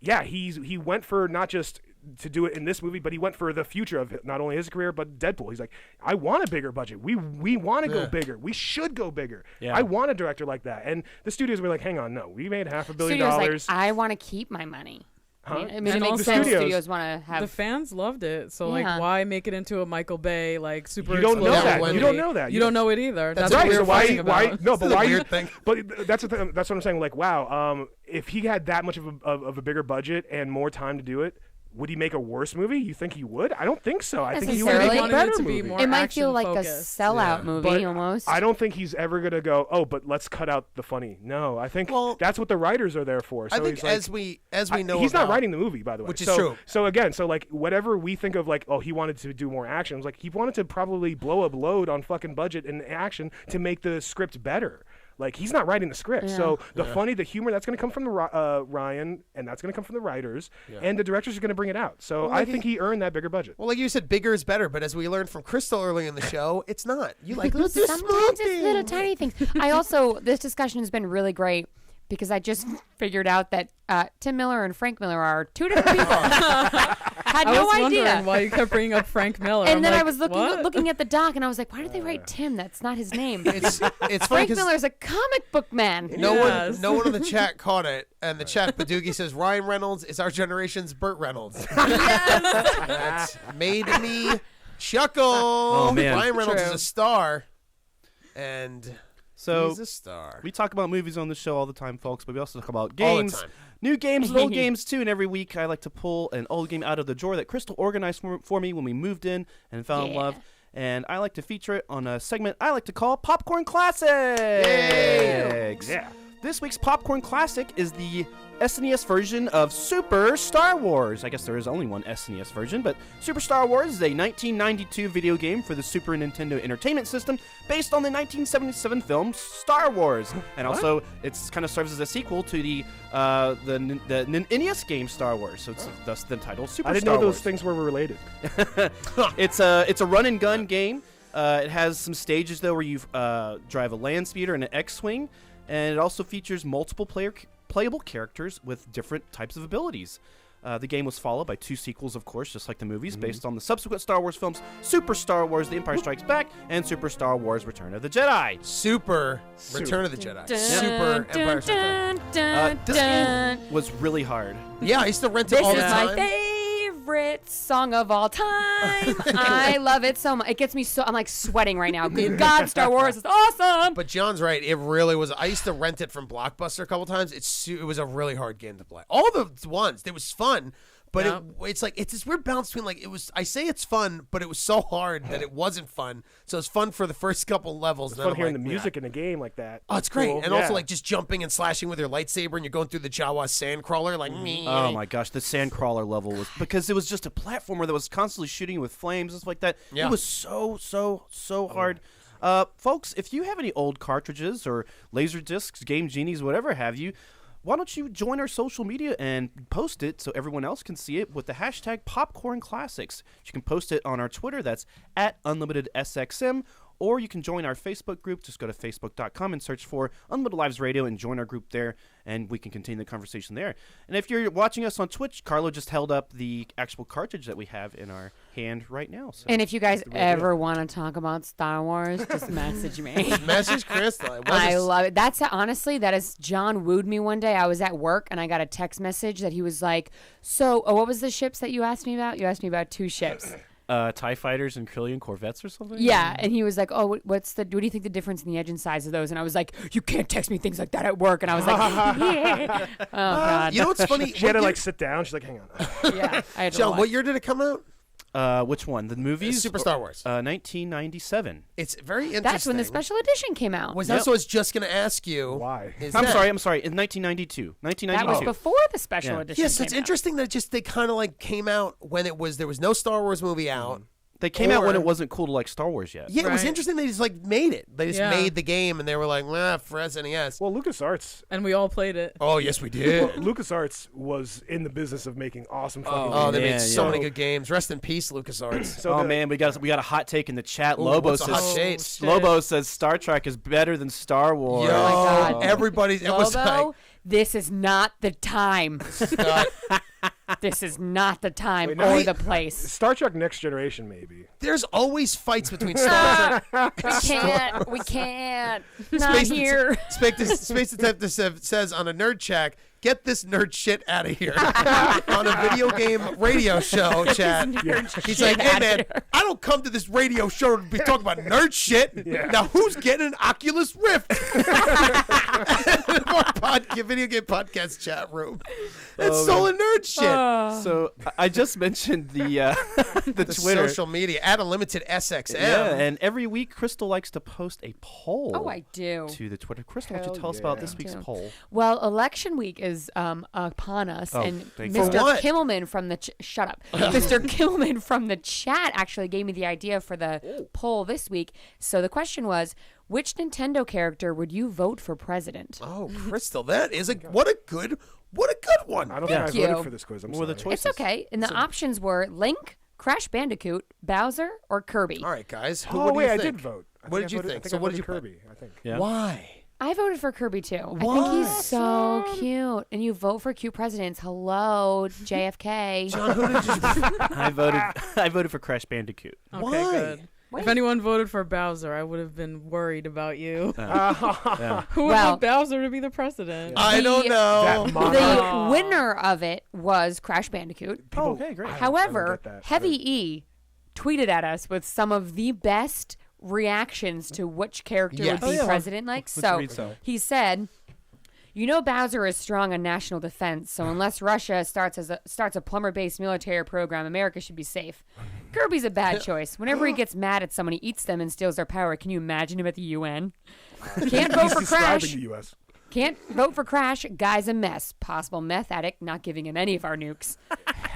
he went for not just to do it in this movie, but he went for the future of not only his career but Deadpool. He's like, I want a bigger budget. We want to go bigger. We should go bigger. Yeah. I want a director like that. And the studios were like, hang on, no, we made $500 million. Studios like, I want to keep my money. Huh? I mean, And it makes also- sense. Studios- Studios want to have The fans loved it, so Yeah. like, why make it into a Michael Bay like super? You don't know explosion that. movie? You don't know that. You don't know it either. That's That's what right. we So were fighting why? about. No, but This is a why? weird thing. But that's what I'm saying. Like, wow. If he had that much of a bigger budget and more time to do it, would he make a worse movie? You think he would? I don't think so. I think he would Necessarily. make a wanted better it to be movie. more it might feel like a action-focused. sellout Yeah. movie But almost. I don't think he's ever gonna go, oh, but let's cut out the funny. No, I think that's what the writers are there for. So I think he's like, as we know, he's not about- writing the movie, by the way, which is so, true. So again, like whatever we think of, like, oh, he wanted to do more action. It was like he wanted to probably blow a load on fucking budget and action to make the script better. Like, he's not writing the script. Yeah. So the funny, the humor, that's going to come from the Ryan, and that's going to come from the writers, and the directors are going to bring it out. So I think he earned that bigger budget. Well, like you said, bigger is better. But as we learned from Crystal early in the show, it's not. You like little small Sometimes it's little things. tiny things. I also, this discussion has been really great because I just figured out that Tim Miller and Frank Miller are two different people. Had I no was idea. wondering why you kept bringing up Frank Miller. And I'm then like, I was what? looking at the doc, and I was like, "Why did they write Tim? That's not his name." It's funny Frank because Miller's a comic book man. Yes. no one in the chat caught it, and the chat Badoogie says Ryan Reynolds is our generation's Burt Reynolds. That made me chuckle. Oh, man. Ryan Reynolds True. is a star, and So he's a star. we talk about movies on the show all the time, folks, but we also talk about All the games. time. New games and old games, too. And every week I like to pull an old game out of the drawer that Crystal organized for me when we moved in and fell in Yeah. love. And I like to feature it on a segment I like to call Popcorn Classics. Yeah. This week's Popcorn Classic is the SNES version of Super Star Wars. I guess there is only one SNES version, but Super Star Wars is a 1992 video game for the Super Nintendo Entertainment System based on the 1977 film Star Wars. And also, it's kind of serves as a sequel to the NES game Star Wars, so it's thus the title Super Star Wars. I didn't know those things were related. It's a run and gun game. It has some stages though where you drive a land speeder and an X-wing, and it also features multiple playable characters with different types of abilities. The game was followed by 2 sequels, of course, just like the movies, based on the subsequent Star Wars films, Super Star Wars: The Empire Strikes Back and Super Star Wars: Return of the Jedi. Super Return of the Jedi. Super Empire Strikes Back. This game was really hard. Yeah, I used to rent it This all is the time. my favorite song of all time. I love it so much. It gets me so, I'm like sweating right now. Good God, Star Wars is awesome. But John's right. It really was. I used to rent it from Blockbuster a couple times. It was a really hard game to play. All the ones, it was fun. But it's like, it's this weird balance between like, I say it's fun, but it was so hard that it wasn't fun. So it's fun for the first couple levels. It's and fun then hearing I'm the like, music in a game like that. Oh, it's great. Cool. And also like just jumping and slashing with your lightsaber and you're going through the Jawa sandcrawler like me. Oh my gosh, the Sandcrawler level was, because it was just a platformer that was constantly shooting with flames and stuff like that. Yeah. It was so hard. Folks, if you have any old cartridges or laser discs, Game Genies, whatever have you, why don't you join our social media and post it so everyone else can see it with the hashtag Popcorn Classics. You can post it on our Twitter, that's @UnlimitedSXM, or you can join our Facebook group. Just go to facebook.com and search for Unlimited Lives Radio and join our group there, and we can continue the conversation there. And if you're watching us on Twitch, Carlo just held up the actual cartridge that we have in our hand right now. So. And if you guys ever want to talk about Star Wars, just message me. Message Crystal. I love it. That's honestly, that is, John wooed me one day. I was at work and I got a text message that he was like, so what was the ships that you asked me about? You asked me about 2 ships. TIE fighters and Krillian Corvettes or something? Yeah, and he was like, "Oh, what do you think the difference in the engine size of those?" And I was like, "You can't text me things like that at work." And I was like, "Yeah." Oh God. You know what's funny? She had to like sit down. She's like, hang on. Yeah, I had to John, watch. what year did it come out? Which one? The movies? Super Star Wars. 1997. It's very interesting. That's when the special edition came out. That's what I was just going to ask you. Why? I'm sorry. In 1992. That was before the special edition. Yes, came it's out. interesting that they kind of like came out when there was no Star Wars movie out. They came out when it wasn't cool to like Star Wars yet. Yeah, it was Right. interesting they just like made it. They just made the game and they were like, nah, for SNES. Well, LucasArts. And we all played it. Oh, yes, we did. LucasArts was in the business of making awesome fucking Oh, games. they made man, so yeah. many good games. Rest in peace, LucasArts. So Oh the- man, we got a hot take in the chat. Lobo what's a hot take? says Lobo says Star Trek is better than Star Wars. Yo, my God. everybody, it was like, Lobo, this is not the time. This is not the time Wait, no, or he- the place. Star Trek Next Generation, maybe. there's always fights between Star Trek. We can't. Not Space here. Space Detective says on a nerd check, get this nerd shit out of here. On a video game radio show chat. He's like, hey man, I don't come to this radio show to be talking about nerd shit. Now who's getting an Oculus Rift? Video game podcast chat room. That's stolen nerd shit. So I just mentioned the The Twitter. social media at Unlimited SXM. Yeah, and every week Crystal likes to post a poll. Oh, I do. To the Twitter. Crystal, why don't you Hell tell us about yeah. this week's do. poll? Well, election week is upon us, Oh, and thank you. For Mr. what? Kimmelman from the shut up, Mr. Kimmelman from the chat actually gave me the idea for the poll this week. So the question was, which Nintendo character would you vote for president? Oh, Crystal, that is what a good one. I don't think I you. voted for this quiz. I'm What were sorry. the choices? It's okay. And the options were Link, Crash Bandicoot, Bowser, or Kirby. All right, guys. What Oh, do wait, you I think? did vote. What think did you I voted- think? I think So I what did voted you Kirby, I think. Yeah. Why? I voted for Kirby too. I Why? think he's so cute. And you vote for cute presidents. Hello, JFK. John, who did you? I voted for Crash Bandicoot. Okay, Why? good. If anyone voted for Bowser, I would have been worried about you. Yeah. Who would Well- want Bowser to be the president? I don't know. That monarch. The winner of it was Crash Bandicoot. People- okay, great. I don't However, get that. Heavy E tweeted at us with some of the best reactions to which character Yes. would be Oh, yeah. president like. Let's So read some. he said, "You know Bowser is strong on national defense, so unless Russia starts a plumber-based military program, America should be safe. Kirby's a bad choice. Whenever he gets mad at someone, he eats them and steals their power. Can you imagine him at the UN? Can't vote He's for describing Crash. the U.S. Can't vote for Crash. Guy's a mess. Possible meth addict. Not giving him any of our nukes.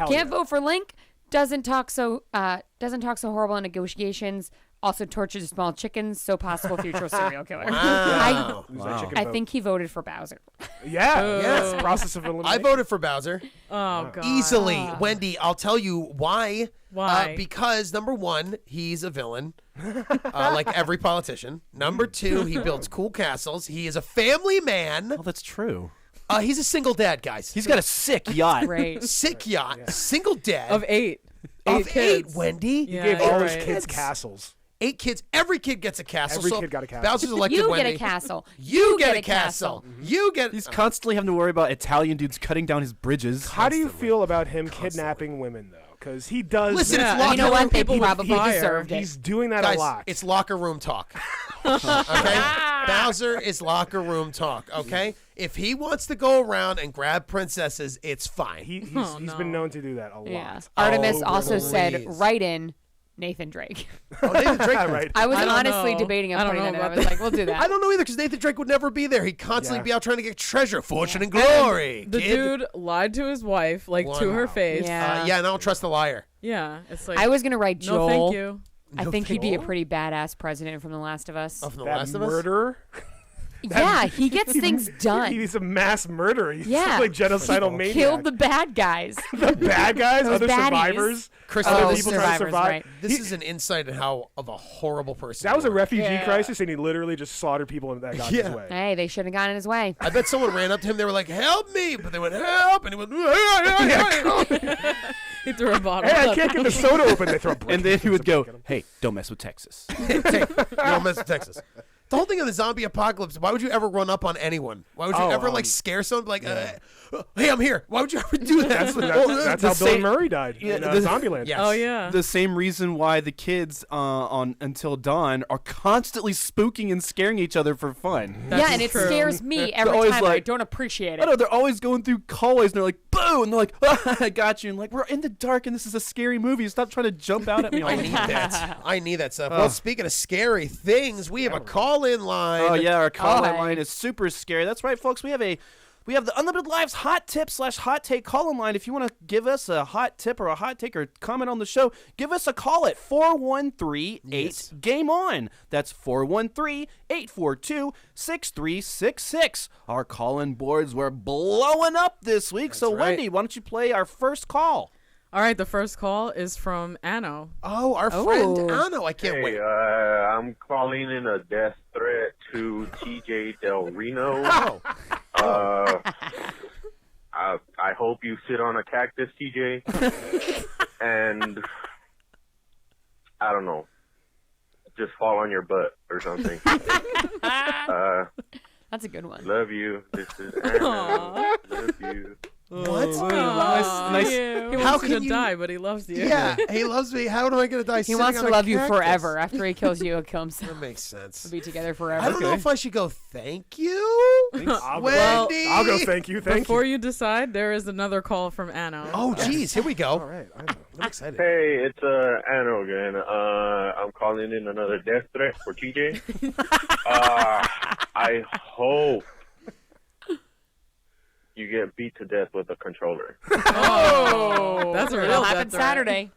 Can't vote for Link. Doesn't talk so horrible in negotiations. Also tortures small chickens. So possible future serial killer. Wow. I think he voted for Bowser. Yes. Process of elimination. I voted for Bowser. Oh God. Easily. Wendy, I'll tell you why. Why? Because number one, he's a villain, like every politician. Number two, he builds cool castles. He is a family man. Oh, that's true. He's a single dad, guys. He's got a sick yacht. Great. Sick yacht. Single dad. Of 8. Of kids. Wendy. Yeah, He gave you're all his right. kids castles. 8 kids. Every kid gets a castle. Every so kid got a castle. Bowser's elected You Wendy. get a castle. You get a castle. You get. He's constantly having to worry about Italian dudes cutting down his bridges. How do you feel about him kidnapping women, though? Because he does. Listen, Yeah, it's locker You know room. what? They people with probably fire. deserved it. He's doing that Guys, a lot. it's locker room talk. Okay? Bowser is locker room talk, okay? If he wants to go around and grab princesses, it's fine. he's no. been known to do that a lot. Yeah. Artemis Oh, also said, please. write in Nathan Drake. Oh, Nathan Drake. Right. I was I don't honestly know. debating on I don't putting know that in. I about was that. like, we'll do that. I don't know either because Nathan Drake would never be there. He'd constantly Yeah. be out trying to get treasure, fortune, and glory. The kid. dude lied to his wife, like to her Wow. face. Yeah. Yeah, and I don't trust the liar. Yeah, it's like I was going to write no, Joel. thank you. I think he'd be a pretty badass president from The Last of Us. Of The That Last of Us? murderer. Yeah, he gets things done. He's a mass murderer. He's Yeah. like genocidal maniac. Killed the bad guys. the bad guys, Those other baddies. survivors, Chris, other oh, people trying to survivors, survive. right. This is an insight in how of a horrible person That was a you are. refugee Yeah. crisis, and he literally just slaughtered people and that got his way. Hey, they shouldn't have gotten in his way. I bet someone ran up to him. They were like, "Help me!" But they went, "Help!" And he went, He threw a bottle. Hey, I can't get the soda open. They throw a brick And then he against would him, go, get him. "Hey, don't mess with Texas." "Hey, you don't mess with Texas." The whole thing of the zombie apocalypse. Why would you ever run up on anyone? Why would you Oh, ever like scare someone? Like, "Hey, I'm here." Why would you ever do that? That's how the Bill same- Murray died in the- Zombieland. Yes. Oh yeah. The same reason why the kids on Until Dawn are constantly spooking and scaring each other for fun. That's yeah, and it true. scares me every always time. I like- don't appreciate I it. know, they're always going through hallways and they're like, boo! And they're like, ah, I got you. And like, we're in the dark and this is a scary movie. Stop trying to jump out at me all I the need time. that. I need that stuff. Well, speaking of scary things, we have a call-in line. Oh yeah, our call Oh, line is super scary. That's right, folks. We have the Unlimited Lives hot tip / hot take call in line. If you want to give us a hot tip or a hot take or comment on the show, give us a call at 413-8-GAME-ON. That's 413-842-6366. Our call-in boards were blowing up this week. So right. Wendy, why don't you play our first call? All right, the first call is from Anno. Oh, our friend Oh. Anno. I can't wait. I'm calling in a death threat to TJ Del Reno. Oh. I hope you sit on a cactus, TJ. And I don't know, just fall on your butt or something. That's a good one. Love you. This is Anna. Love you. What? Nice. He How wants you can to you- die, but he loves you. Yeah, he loves me. How am I going to die? He wants to love you forever. After he kills you, he'll kill himself. That makes sense. We'll be together forever. I don't know if I should go thank you. I'll, Wendy. I'll go. Thank you. Thank Before you. you decide, there is another call from Anno. Oh, geez. Here we All go. right. I'm excited. Hey, it's Anna again. I'm calling in another death threat for TJ. I hope you get beat to death with a controller. Oh, that's a real It'll death happen threat. Saturday.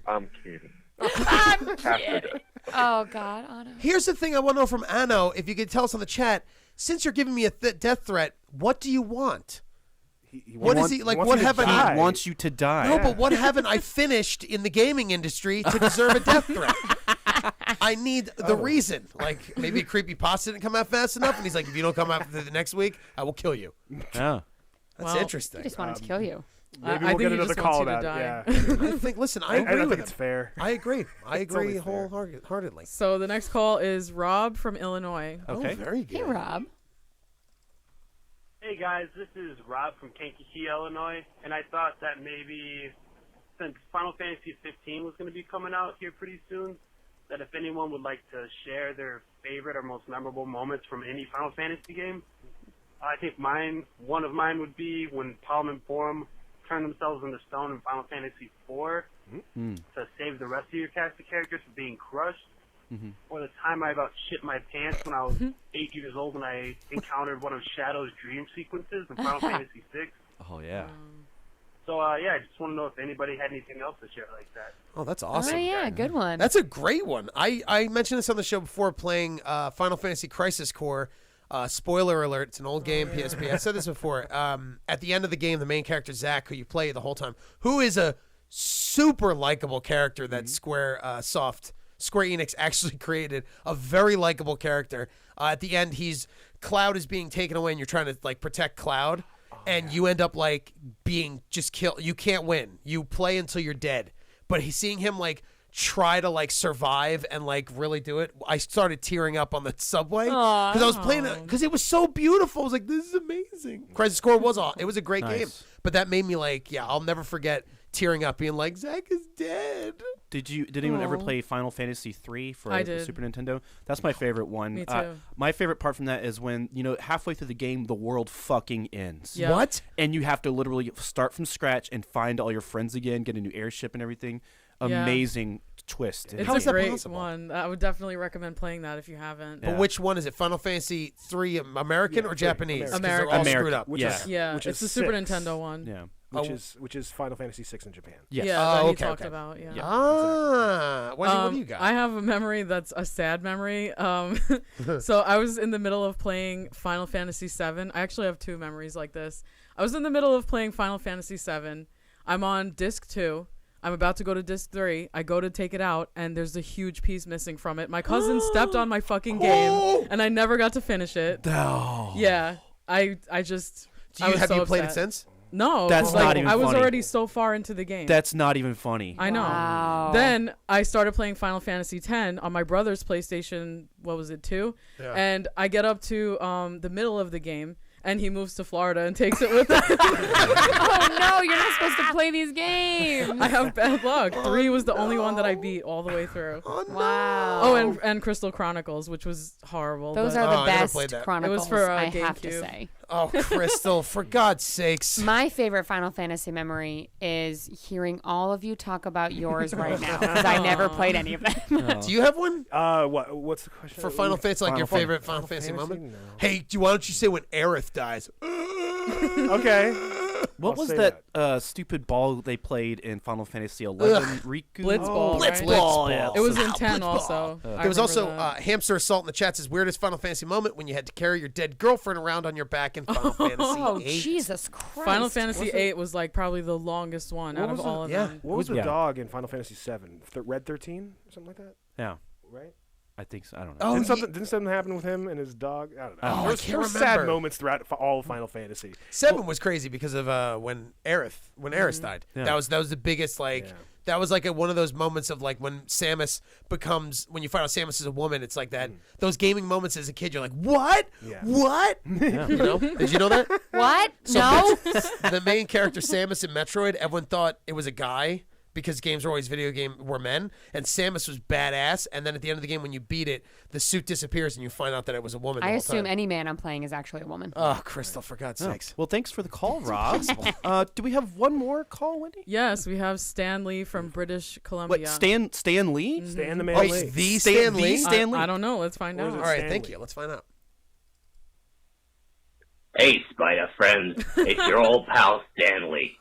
I'm kidding. I'm After kidding. death. Oh, God, Anna. Here's the thing I want to know from Anno. If you could tell us on the chat, since you're giving me a death threat, what do you want? What is he like? wants What you to haven't die. He wants you to die. No, but what haven't I finished in the gaming industry to deserve a death threat? I need the reason. Like maybe a creepy pasta didn't come out fast enough, and he's like, "If you don't come out the next week, I will kill you." Yeah. That's Well, interesting. He just wanted to kill you. Maybe I we'll think get he another just wants call you to about it. die. Yeah. I think. Listen, I I agree don't with think it's him. fair. I agree. I agree only fair. wholeheartedly. So the next call is Rob from Illinois. Okay. Oh, very good. Hey, Rob. Hey guys, this is Rob from Kankakee, Illinois, and I thought that maybe since Final Fantasy 15 was going to be coming out here pretty soon, that if anyone would like to share their favorite or most memorable moments from any Final Fantasy game, I think one of mine would be when Palm and Forum turned themselves into stone in Final Fantasy 4 to save the rest of your cast of characters from being crushed. or the time I about shit my pants when I was 8 years old when I encountered one of Shadow's dream sequences in Final Fantasy VI. Oh yeah. So yeah, I just want to know if anybody had anything else to share like that. Oh, that's awesome. Oh yeah, good one. That's a great one. I mentioned this on the show before playing Final Fantasy Crisis Core. Spoiler alert, it's an old game, PSP. I said this before. At the end of the game, the main character, Zack, who you play the whole time, who is a super likable character that Square Enix actually created, a very likable character. At the end, Cloud is being taken away and you're trying to like protect Cloud. And you end up like being just killed. You can't win. You play until you're dead. But seeing him like try to like survive and like really do it, I started tearing up on the subway because I was playing it because it was so beautiful. I was like, this is amazing. Crisis Core it was a great game, but that made me like, I'll never forget tearing up, being like, Zack is dead. Did anyone ever play Final Fantasy 3 for the Super Nintendo? That's my favorite one. Me too. My favorite part from that is when, halfway through the game, the world fucking ends. Yeah. What? And you have to literally start from scratch and find all your friends again, get a new airship and everything. Yeah. Amazing twist. It's How a is that great possible? one. I would definitely recommend playing that if you haven't. Yeah. But which one is it? Final Fantasy 3 American or Japanese? 'Cause they're all American. screwed up. Which Yeah. is Yeah, which it's is the Super 6, Nintendo one. Yeah. which is Final Fantasy 6 in Japan. Yes. Yeah, Oh, that he okay, talked okay. about. Yeah. Ah, what do you got? I have a memory that's a sad memory. So I was in the middle of playing Final Fantasy VII. I actually have two memories like this. I was in the middle of playing Final Fantasy VII. I'm on disc 2. I'm about to go to disc 3. I go to take it out, and there's a huge piece missing from it. My cousin stepped on my fucking game, and I never got to finish it. Oh. Yeah, I just. Have you played it upset. since? No, That's like, not even I was funny. already so far into the game. That's not even funny. I know. Wow. Then I started playing Final Fantasy X on my brother's PlayStation. What was it, 2? Yeah. And I get up to the middle of the game, and he moves to Florida and takes it with him. Oh no, you're not supposed to play these games. I have bad luck. 3 was the only one that I beat all the way through. Wow. Oh, and Crystal Chronicles, which was horrible. Those but are the I never best played that. Chronicles. It was for, I have to GameCube. say. Oh, Crystal, for God's sakes. My favorite Final Fantasy memory is hearing all of you talk about yours right now because I never played any of them. Do you have one What's the question? for Final Fantasy? Like your favorite Final Fantasy moment? No. Hey, why don't you say when Aerith dies? Okay. What I'll was say that stupid ball they played in Final Fantasy 11? Riku? Blitzball, Blitz right? ball. Yeah. It was in Wow, 10 Blitzball. also. I There was remember also that. Hamster Assault in the chat says weirdest Final Fantasy moment when you had to carry your dead girlfriend around on your back in Final Fantasy Oh, 8. Jesus Christ. Final Fantasy VIII was like probably the longest one out of all of them. What was the Yeah. dog in Final Fantasy 7? Red 13 or something like that? Yeah. Right? I think so. I don't know. Oh, Didn't something happen with him and his dog? I don't know. Oh, there was, I can't there were sad remember. moments throughout all of Final Fantasy. 7 was crazy because of when Aerith died. Yeah. That was the biggest like. Yeah. That was like one of those moments of like when Samus when you find out Samus is a woman, it's like that. Those gaming moments as a kid, you're like, what? Yeah. What? Yeah. You know? Did you know that? What? So No? the main character Samus in Metroid, everyone thought it was a guy because games were always were men, and Samus was badass. And then at the end of the game, when you beat it, the suit disappears and you find out that it was a woman. I the whole assume time. any man I'm playing is actually a woman. Oh, Crystal, for God's Oh. sakes. Well, thanks for the call, Rob. Do we have one more call, Wendy? Yes, we have Stan Lee from British Columbia. What, Stan Lee? Stan the Man Oh, Lee. it's the Stan Lee. Stan Lee? I don't know. Let's find Or is out. it All right, Stan thank Lee? you. Let's find out. Hey, Spider friends, it's your old pal Stanley.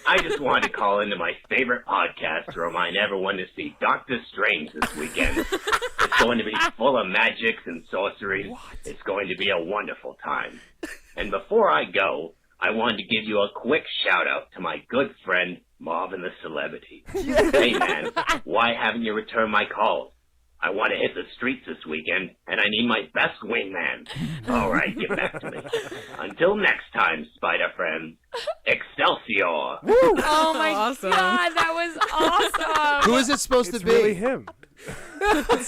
I just wanted to call into my favorite podcast to remind everyone to see Doctor Strange this weekend. It's going to be full of magics and sorceries. It's going to be a wonderful time. And before I go, I wanted to give you a quick shout-out to my good friend, Marvin the Celebrity. Hey, man, why haven't you returned my calls? I want to hit the streets this weekend, and I need my best wingman. All right, get back to me. Until next time, Spider friends, Excelsior! Oh my Awesome. God, that was awesome. Who is it supposed It's to be? really him.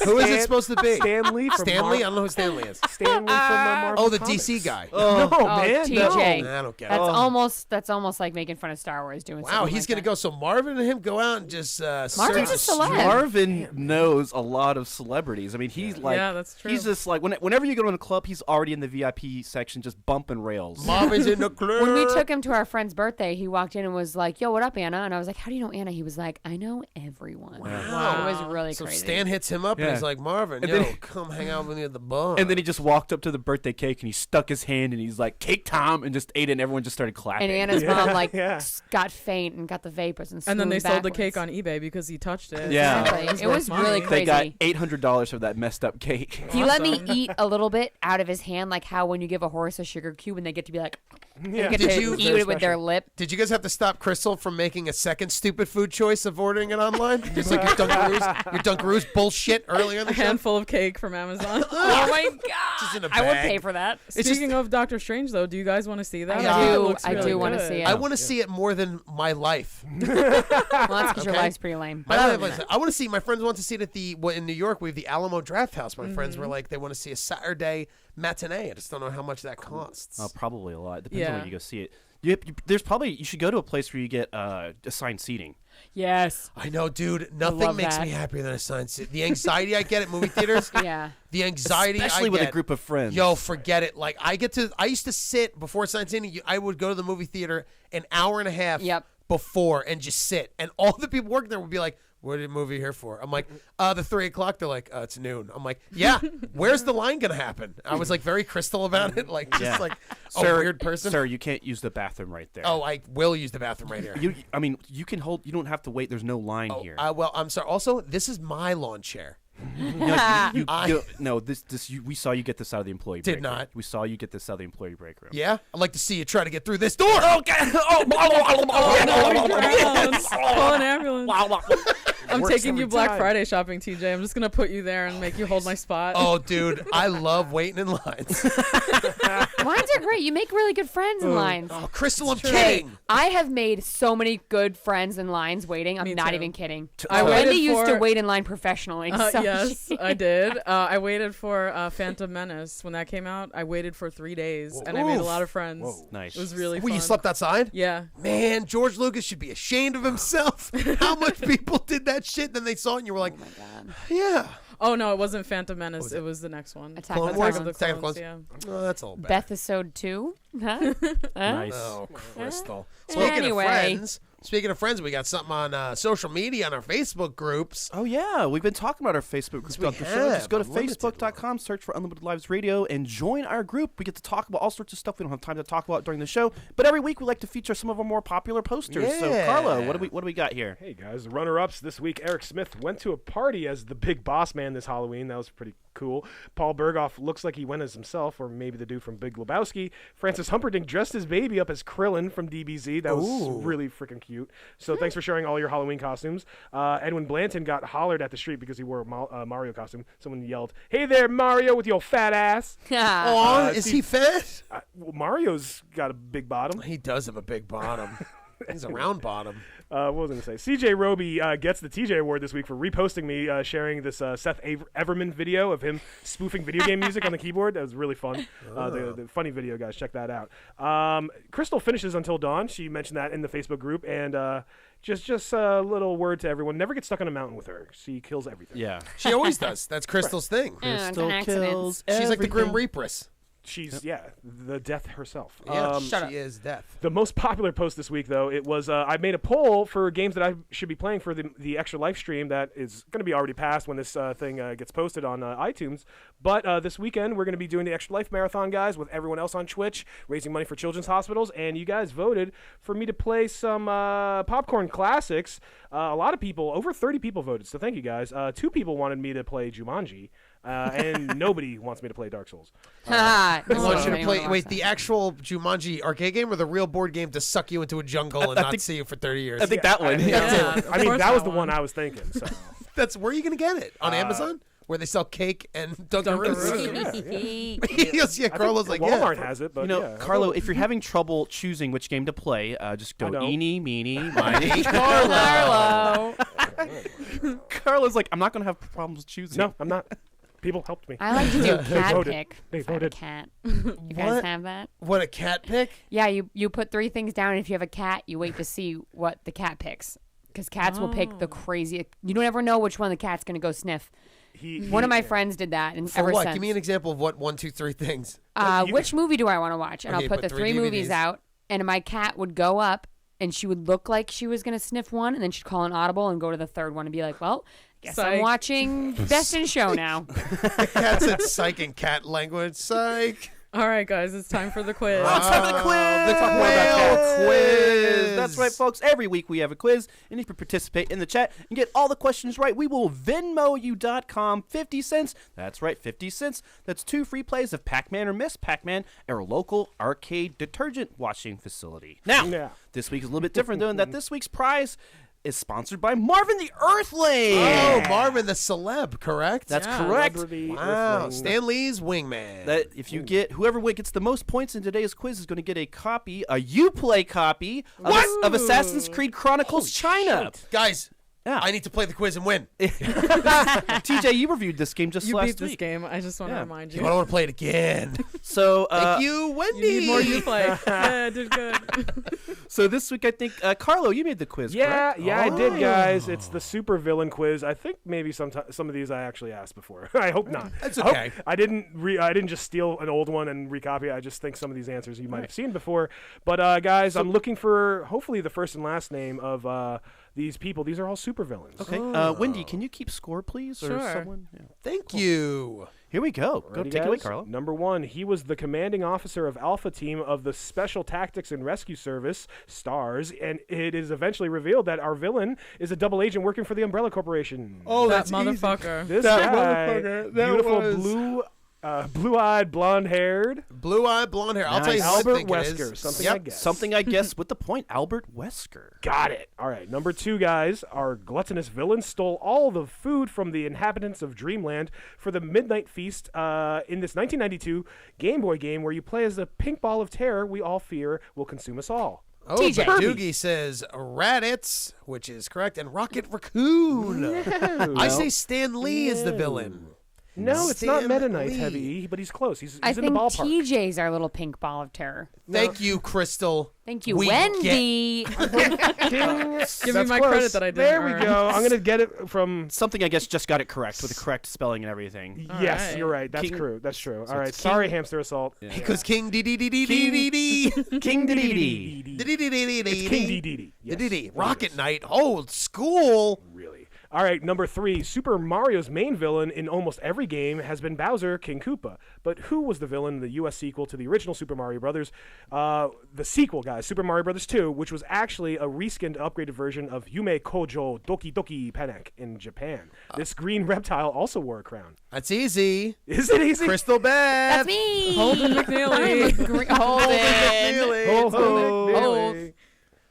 Who is it supposed to be? Stan Lee from Stanley? I don't know who Stanley is. Stan Lee from Marvel Oh, the Comics. DC guy. No, man. TJ. Nah, I don't get That's it. that's almost like making fun of Star Wars doing Wow, something he's like going to that. go. So Marvin and him go out and just Marvin's search a celeb. Marvin knows a lot of celebrities. I mean, he's like, Yeah, that's true. he's just like, whenever you go to the club, he's already in the VIP section just bumping rails. Marvin's in the club. When we took him to our friend's birthday, he walked in and was like, "Yo, what up, Anna?" And I was like, "How do you know Anna?" He was like, "I know everyone." Wow. It was really So crazy. Stan hits him up and Yeah. he's like, Marvin, And yo, then- come hang out with me at the bar. And then he just walked up to the birthday cake and he stuck his hand and he's like, "Cake time," and just ate it and everyone just started clapping. And Anna's mom Yeah. got faint and got the vapors and then they swooned sold the cake backwards. on eBay because he touched it. Yeah. Exactly. It was worth really money. crazy. They got $800 for that messed up cake. He let me Awesome. eat a little bit out of his hand, like how when you give a horse a sugar cube and they get to be like, Yeah. they get Did to you- eat it with their lip. Did you guys have to stop Crystal from making a second stupid food choice of ordering it online? Just like your Dunkaroos bullshit earlier in A the show? handful of cake from Amazon. Oh my Just in a god! I would bag. pay for that. Speaking of Doctor Strange, though, do you guys want to see that? I Yeah. think it do. looks I really do want to good. see it. I want to see it more than my life. Well, that's because your Okay. life's pretty lame. My But other life than I want to see. My friends want to see it at in New York. We have the Alamo Draft House. My friends were like, they want to see a Saturday matinee. I just don't know how much that costs. Probably a lot. Depends on Yeah. where you go see it. You should go to a place where you get assigned seating. yes. I know, dude. Nothing love makes that. me happier than a signed seat. The anxiety I get at movie theaters. Yeah. The anxiety Especially I with get. a group of friends. Yo, forget it. Like I used to sit before assigned seating. I would go to the movie theater an hour and a half Yep. before and just sit, and all the people working there would be like, "What are you movie here for?" I'm like, the 3 o'clock." They're like, "It's noon." I'm like, "Yeah, where's the line gonna happen?" I was like very crystal about it, like just Yeah. like a Sir, weird person. Sir, you can't use the bathroom right there. Oh, I will use the bathroom right here. You can hold. You don't have to wait. There's no line here. Well, I'm sorry. Also, this is my lawn chair. We saw you get this out of the employee Did break room. not. We saw you get this out of the employee break room. Yeah, I'd like to see you try to get through this door. Okay. Call an ambulance. I'm Works taking you every Black time. Friday shopping, TJ. I'm just gonna put you there and make you hold my spot. Oh, dude, I love waiting in lines. Lines are great. You make really good friends in lines. Oh, Crystal, I'm true. kidding. I have made so many good friends in lines waiting. I'm Me not too. even kidding. I Wendy waited used to for- wait in line professionally. So Yes, I did. I waited for Phantom Menace when that came out. I waited for 3 days, and I made a Oof. lot of friends. Whoa. Nice. It was really Well, fun. you slept outside? Yeah. Man, George Lucas should be ashamed of himself. How much people did that shit, then they saw it, and you were like, Oh my god. yeah. Oh no, it wasn't Phantom Menace. was it it? was the next one. Attack Clone of the Wars? Clones. Attack of the Attack of the Clones. Yeah. Oh, that's all bad. Bethesode 2? Huh? Nice. Oh, Crystal. Anyway. Speaking of friends, we got something on social media on our Facebook groups. Oh yeah, we've been talking about our Facebook group we throughout the show. have, Just go to Unlimited facebook.com, search for Unlimited Lives Radio, and join our group. We get to talk about all sorts of stuff we don't have time to talk about during the show. But every week we like to feature some of our more popular posters. So Yeah. Carlo, what do we got here? Hey guys, the runner-ups this week. Eric Smith went to a party as the big boss man this Halloween. That was pretty cool. Paul Berghoff looks like he went as himself, or maybe the dude from Big Lebowski. Francis Humperdinck dressed his baby up as Krillin from DBZ. That was Ooh. really freaking cute. So thanks for sharing all your Halloween costumes. Edwin Blanton got hollered at the street because he wore a Mario costume. Someone yelled, "Hey there, Mario, with your fat ass!" Oh, is see- he fat? Well, Mario's got a big bottom. He does have a big bottom. He's a round bottom. What was I going to say? CJ Roby gets the TJ Award this week for reposting me sharing this Seth Everman video of him spoofing video game music on the keyboard. That was really fun. The funny video, guys. Check that out. Crystal finishes Until Dawn. She mentioned that in the Facebook group. And just a little word to everyone. Never get stuck on a mountain with her. She kills everything. Yeah. She always does. That's Crystal's thing. Crystal accidents. kills She's like the Grim everything. Reapress. She's, the death herself. Yeah, Shut she is death. The most popular post this week, though, it was I made a poll for games that I should be playing for the Extra Life stream that is going to be already passed when this thing gets posted on iTunes. But this weekend, we're going to be doing the Extra Life Marathon, guys, with everyone else on Twitch, raising money for children's hospitals. And you guys voted for me to play some popcorn classics. A lot of people, over 30 people voted, so thank you, guys. 2 people wanted me to play Jumanji. And nobody wants me to play Dark Souls. I I want you to play. Wait, the actual Jumanji arcade game or the real board game to suck you into a jungle and I not think- see you for 30 years? I think that one. Yeah, of I mean, course that was the one I was thinking. So. That's where are you gonna get it on Amazon, where they sell cake and Dunkaroos. You'll see it. Carlos like Walmart yeah. has it, but You know, yeah. Carlo, if you're having trouble choosing which game to play, just go I don't. eeny, meeny, miny. Carlo. Carlo's like, I'm not going to have problems choosing. No, I'm not. People helped me. I like to do cat voted. pick. They if I have a voted. cat. You guys What? have that? What a cat pick? Yeah, you put 3 things down, and if you have a cat, you wait to see what the cat picks. Because cats will pick the crazy. You don't ever know which one the cat's going to go sniff. One of my friends did that, and For ever what? since. Give me an example of what 1, 2, 3 things. Which movie do I want to watch? And Okay, I'll put put the 3 3 movies DVDs. out, and my cat would go up, and she would look like she was going to sniff one, and then she'd call an audible and go to the third one and be like, well, Guess Psych. I'm watching Best in Show now. Cat said psych in cat language. Psych. All right, guys, it's time for the quiz. It's time for the quiz. The Talk more about cats. quiz. That's right, folks. Every week we have a quiz, and if you participate in the chat and get all the questions right, we will Venmo.com 50 cents. That's right, 50 cents. That's 2 free plays of Pac-Man or Miss Pac-Man at our local arcade detergent washing facility. Now, this week is a little bit different, though, in that this week's prize is sponsored by Marvin the Earthling. Oh, Marvin the celeb, correct? That's correct. Wow, Stan Lee's wingman. That if you get whoever gets the most points in today's quiz is going to get a copy, a Uplay copy of Assassin's Creed Chronicles China. Guys, Yeah. I need to play the quiz and win. TJ, you reviewed this game just You last beat this week. game. I just want to remind you. I don't want to play it again. So Thank you, Wendy. You need more you play. Yeah, I did good. So this week I think Carlo, you made the quiz. Yeah, correct? I did, guys. It's the super villain quiz. I think maybe some of these I actually asked before. I hope not. That's I hope- okay. I didn't just steal an old one and recopy it. I just think some of these answers you might have seen before. But guys, I'm looking for hopefully the first and last name of these people. These are all super villains. Okay. Wendy, can you keep score, please? Or Sure. someone? Yeah. Thank you. Here we go. Go Ready, take it away, guys? Carlo. Number 1, he was the commanding officer of Alpha Team of the Special Tactics and Rescue Service, STARS, and it is eventually revealed that our villain is a double agent working for the Umbrella Corporation. Oh, That that's motherfucker. This that guy, motherfucker, that beautiful was- blue-eyed, blonde-haired, blue-eyed, blonde hair. I'll tell you who I Albert think it Wesker. is. Something Yep. I guess. Something I guess with the point, Albert Wesker. Got it. All right. Number 2, guys. Our gluttonous villain stole all the food from the inhabitants of Dreamland for the Midnight Feast in this 1992 Game Boy game where you play as a pink ball of terror we all fear will consume us all. Oh, TJ. but Doogie says Raditz, which is correct, and Rocket Raccoon. I say Stan Lee is the villain. No, it's not Stan Meta Knight Lee. heavy, but he's close. He's I in the think ballpark. TJ's our little pink ball of terror. Thank you, Crystal. Thank you, We Wendy. Ding. Give me That's my close. credit that I didn't There we earn. go. I'm going to get it from... Something I guess just got it correct with the correct spelling and everything. Yes, right. you're right. That's King- true. That's true. so All right. it's Sorry, King- Hamster Assault. Because King D-D-D-D-D-D-D. King It's Dedede. King D-D-D-D-D-D. DDD. D-D-D. Rocket Knight. Old school. Really. All right, number 3. Super Mario's main villain in almost every game has been Bowser, King Koopa. But who was the villain in the U.S. sequel to the original Super Mario Brothers? The sequel, guys, Super Mario Brothers 2, which was actually a reskinned, upgraded version of Yume Kojo Doki Doki Panic in Japan. This green reptile also wore a crown. That's easy. Is it easy? Crystal Beth. That's me. Holden McNeely. Holden. Ho, ho, Hold. Neely.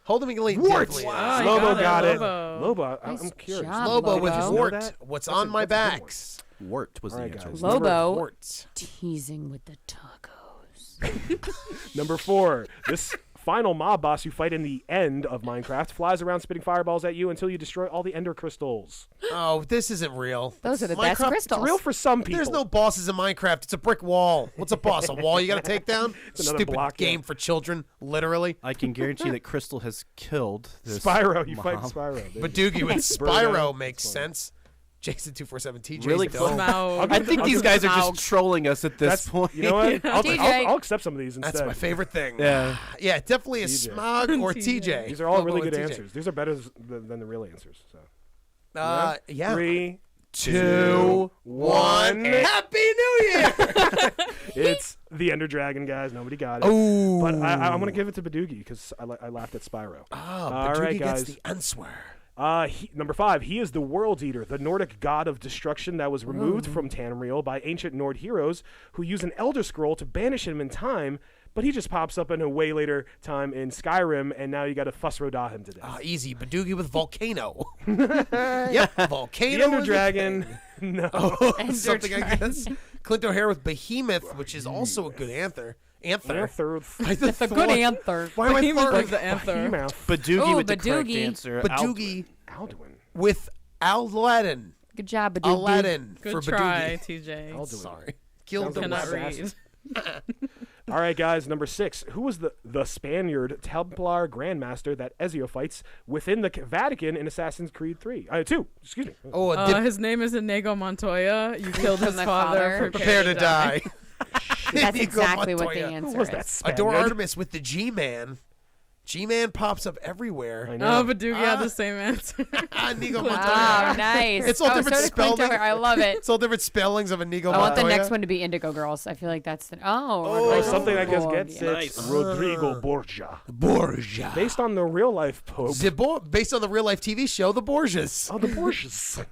Hold him again. Wart. Wow, you Lobo got got it, it. Lobo. Lobo, Nice I'm curious. job, Lobo with Lobo. Wart. Know that? What's That's on my that's a good one. backs? Wart was All the right, answer. guys. Lobo. Wart. Teasing with the tacos. Number 4. This final mob boss you fight in the end of Minecraft flies around spitting fireballs at you until you destroy all the ender crystals. Oh, this isn't real. Those are the best Minecraft- crystals. It's real for some people. There's no bosses in Minecraft. It's a brick wall. What's a boss? A wall you got to take down? another Stupid block, yeah. game for children, literally. I can guarantee that Crystal has killed this Spyro. You fight mob. Spyro. But Doogie with Burnout. Spyro makes sense. Jason247 TJ. Really don't. Smaug. I think I'll these give- guys are Smaug. just trolling us at this That's point. You know what? TJ. I'll accept some of these instead. That's my favorite thing. Yeah. Yeah, definitely a TJ. Smog or TJ. TJ. These are all Lobo really and good TJ. answers. These are better than the real answers. So Yeah. 3, 2, 1. Happy New Year! It's the Ender Dragon, guys. Nobody got it. Oh. But I'm gonna give it to Badoogie because I laughed at Spyro. Oh, All but right, Doogie gets guys. the answer. Number 5, he is the World Eater, the Nordic god of destruction that was removed from Tamriel by ancient Nord heroes who use an Elder Scroll to banish him in time, but he just pops up in a way later time in Skyrim, and now you got to fuss-rodah him to death. Easy. Badoogie with Volcano. Yep, Volcano. the Ender is Dragon, no. thing. Something I guess. Clint O'Hare with Behemoth, which is also a good anther. Anther. That's a good answer. Why am I Behemoth farting? is the anther. Behemoth. Badoogie Ooh, with the correct Badoogie. answer. Badoogie Alduin. with Aladdin. Good job, Badoogie. Aladdin Good for try, Badoogie. TJ. Alduin. Sorry. Killed the Cannot assassin. read. All right, guys. Number 6. Who was the Spaniard Templar Grandmaster that Ezio fights within the Vatican in Assassin's Creed 3? 2. Excuse me. Oh, His name is Inigo Montoya. You killed his My father. father. prepare to die. That's Inigo exactly what the Montoya. answer Who was is. that Spaniard? Adore Artemis with the G-Man. G-Man pops up everywhere. I know. Oh, but Doogie had the same answer. Inigo Wow, Montoya. nice. It's all different so did Quinto. spelling. I love it. It's all different spellings of Inigo I want Montoya. the next one to be Indigo Girls. I feel like that's the Oh, something I guess gets it. Nice. Rodrigo Borgia. Borgia. Based on the real life Pope. Based on the real life TV show, The Borgias. Oh, the Borgias.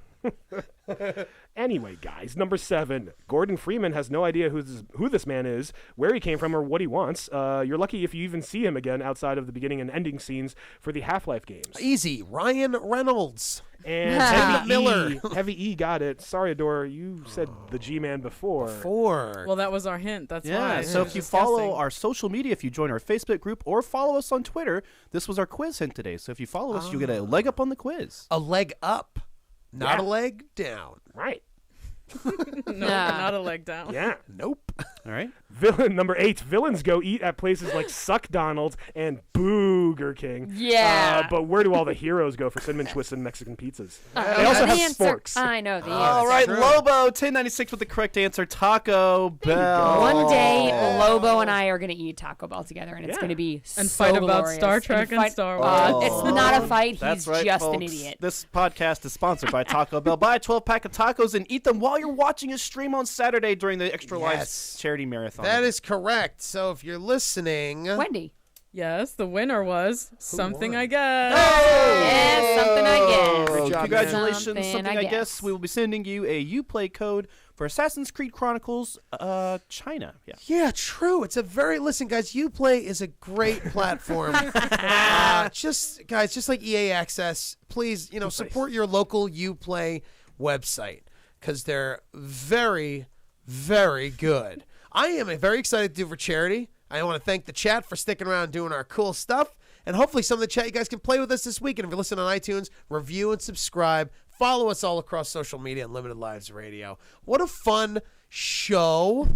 Anyway, guys, number 7. Gordon Freeman has no idea who this man is, where he came from, or what he wants. You're lucky if you even see him again outside of the beginning and ending scenes for the Half-Life games. Easy. Ryan Reynolds. And Heavy Miller. Heavy E got it. Sorry, Adora, you said the G-Man before. Well, that was our hint. That's why. So if you follow our social media, if you join our Facebook group or follow us on Twitter, this was our quiz hint today. So if you follow us, you get a leg up on the quiz. A leg up, not a leg down. Right. No, not a leg down. Yeah. Nope. All right. Villain number 8. Villains go eat at places like Suck Donald's and Booger King. Yeah. But where do all the heroes go for cinnamon twists and Mexican pizzas? They I also know have the answer. sporks. I know the All answer. right, true. Lobo 1096 with the correct answer. Taco Bell. One day, Lobo and I are going to eat Taco Bell together, and it's Yeah. going to be And so fight about glorious. Star Trek and fight- Star Wars. It's not a fight. That's He's right, just an folks. idiot. This podcast is sponsored by Taco Bell. Buy a 12-pack of tacos and eat them while you're watching a stream on Saturday during the Extra Yes. Life charity marathon. That is correct. So if you're listening, Wendy. Yes, the winner was Something won? I Guess. Yes, something I guess. Great job, Congratulations. man. Something I guess. We will be sending you a Uplay code for Assassin's Creed Chronicles China. Yeah. yeah, true. It's a very listen, guys. Uplay is a great platform. Just like EA Access, please, support your local Uplay website because they're very, very good. I am very excited to do for charity. I want to thank the chat for sticking around and doing our cool stuff. And hopefully some of the chat you guys can play with us this week. And if you're listening on iTunes, review and subscribe. Follow us all across social media and Limited Lives Radio. What a fun show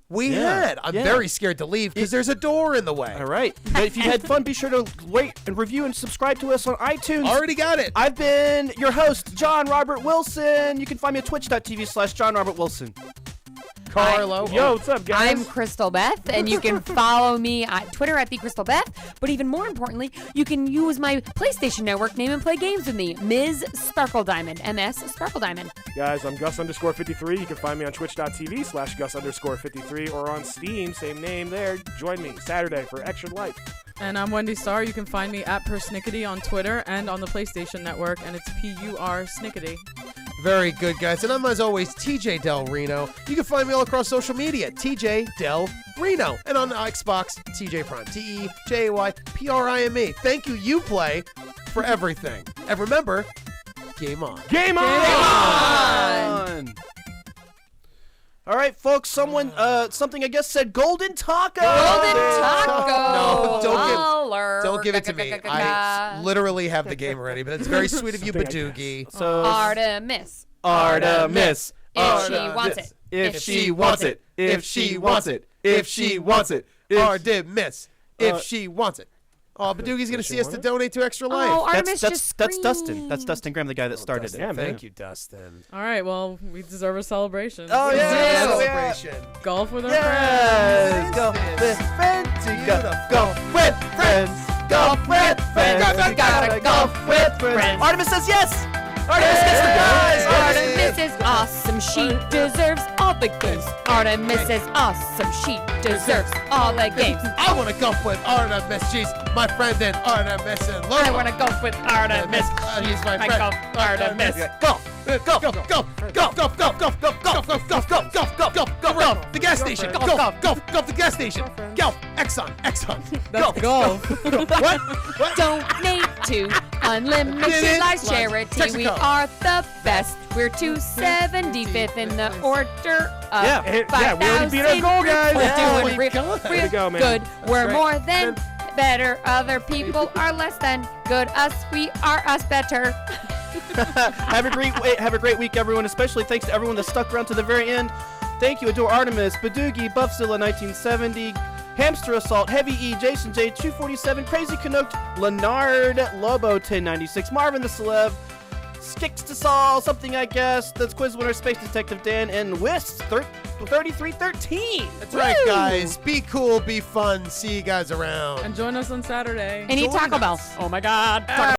we had. I'm very scared to leave because there's a door in the way. All right. But if you had fun, be sure to rate and review and subscribe to us on iTunes. Already got it. I've been your host, John Robert Wilson. You can find me at twitch.tv/John Robert Wilson. Carlo. Yo, what's up, guys? I'm Crystal Beth, and you can follow me at Twitter at @TheCrystalBeth. But even more importantly, you can use my PlayStation Network name and play games with me, Ms. Sparkle Diamond, MS Sparkle Diamond. Guys, I'm Gus_53. You can find me on twitch.tv/Gus_53 or on Steam, same name there. Join me Saturday for Extra Life. And I'm Wendy Starr. You can find me at Persnickety on Twitter and on the PlayStation Network, and it's PUR Snickety. Very good, guys. And I'm, as always, TJ Del Reno. You can find me all across social media, TJ Del Reno. And on Xbox, TJ Prime, TEJAYPRIME. Thank you, Uplay, for everything. And remember, game on. Game on! All right, folks. Something I guess said Golden Taco. Golden Taco. No, don't give it to me. I literally have the game already, but it's very sweet of you, Badoogie. So Artemis. Artemis. If she wants it. If she wants it. If she wants it. If she wants it. Artemis. If she wants it. Oh, Badoogie's going to see us to donate to Extra Life. Oh, Artemis That's just Dustin. That's Dustin Graham, the guy that started Dustin, it. Yeah, man. Thank you, Dustin. All right, well, we deserve a celebration. Oh, yeah. Celebration. Golf with our Yes. Go with friends. Go with friends. Go with friends. You gotta go with friends. Artemis says yes. Artemis gets the prize. Artemis is awesome. She deserves all the games. Artemis is awesome. She deserves all the games. I want to go with Artemis. She's my friend in Artemis and Lobo. I want to go with Artemis. He's my I friend. go Artemis. Go. Go. Go. Go. Go. Go. Go. Go. Go. Go. Go. Go. Go. Go. Go. Go. Go. Go. The gas station. Go. Go. Go. Go. The gas station. Go. Exxon. That's golf. What? Donate to Unlimited Lives Charity. We Texaco. are the best. We're 275th in the order of Yeah. Yeah, we already beat our goal, guys. We're Yeah, doing we real Way to go, man. good. We're right. more than better. Other people are less than good. Us, we are us better. Have a great week, everyone. Especially thanks to everyone that stuck around to the very end. Thank you, Adore Artemis, Badoogie, Buffzilla 1970, Hamster Assault, Heavy E, Jason J 247, Crazy Canuck, Leonard, Lobo 1096, Marvin the Celeb, Sticks to Saul, Something I Guess, that's Quiz Winner, Space Detective Dan, and Whist 3313. That's right, guys. Be cool, be fun. See you guys around. And join us on Saturday. And eat Join Taco Bell. us. Oh my God.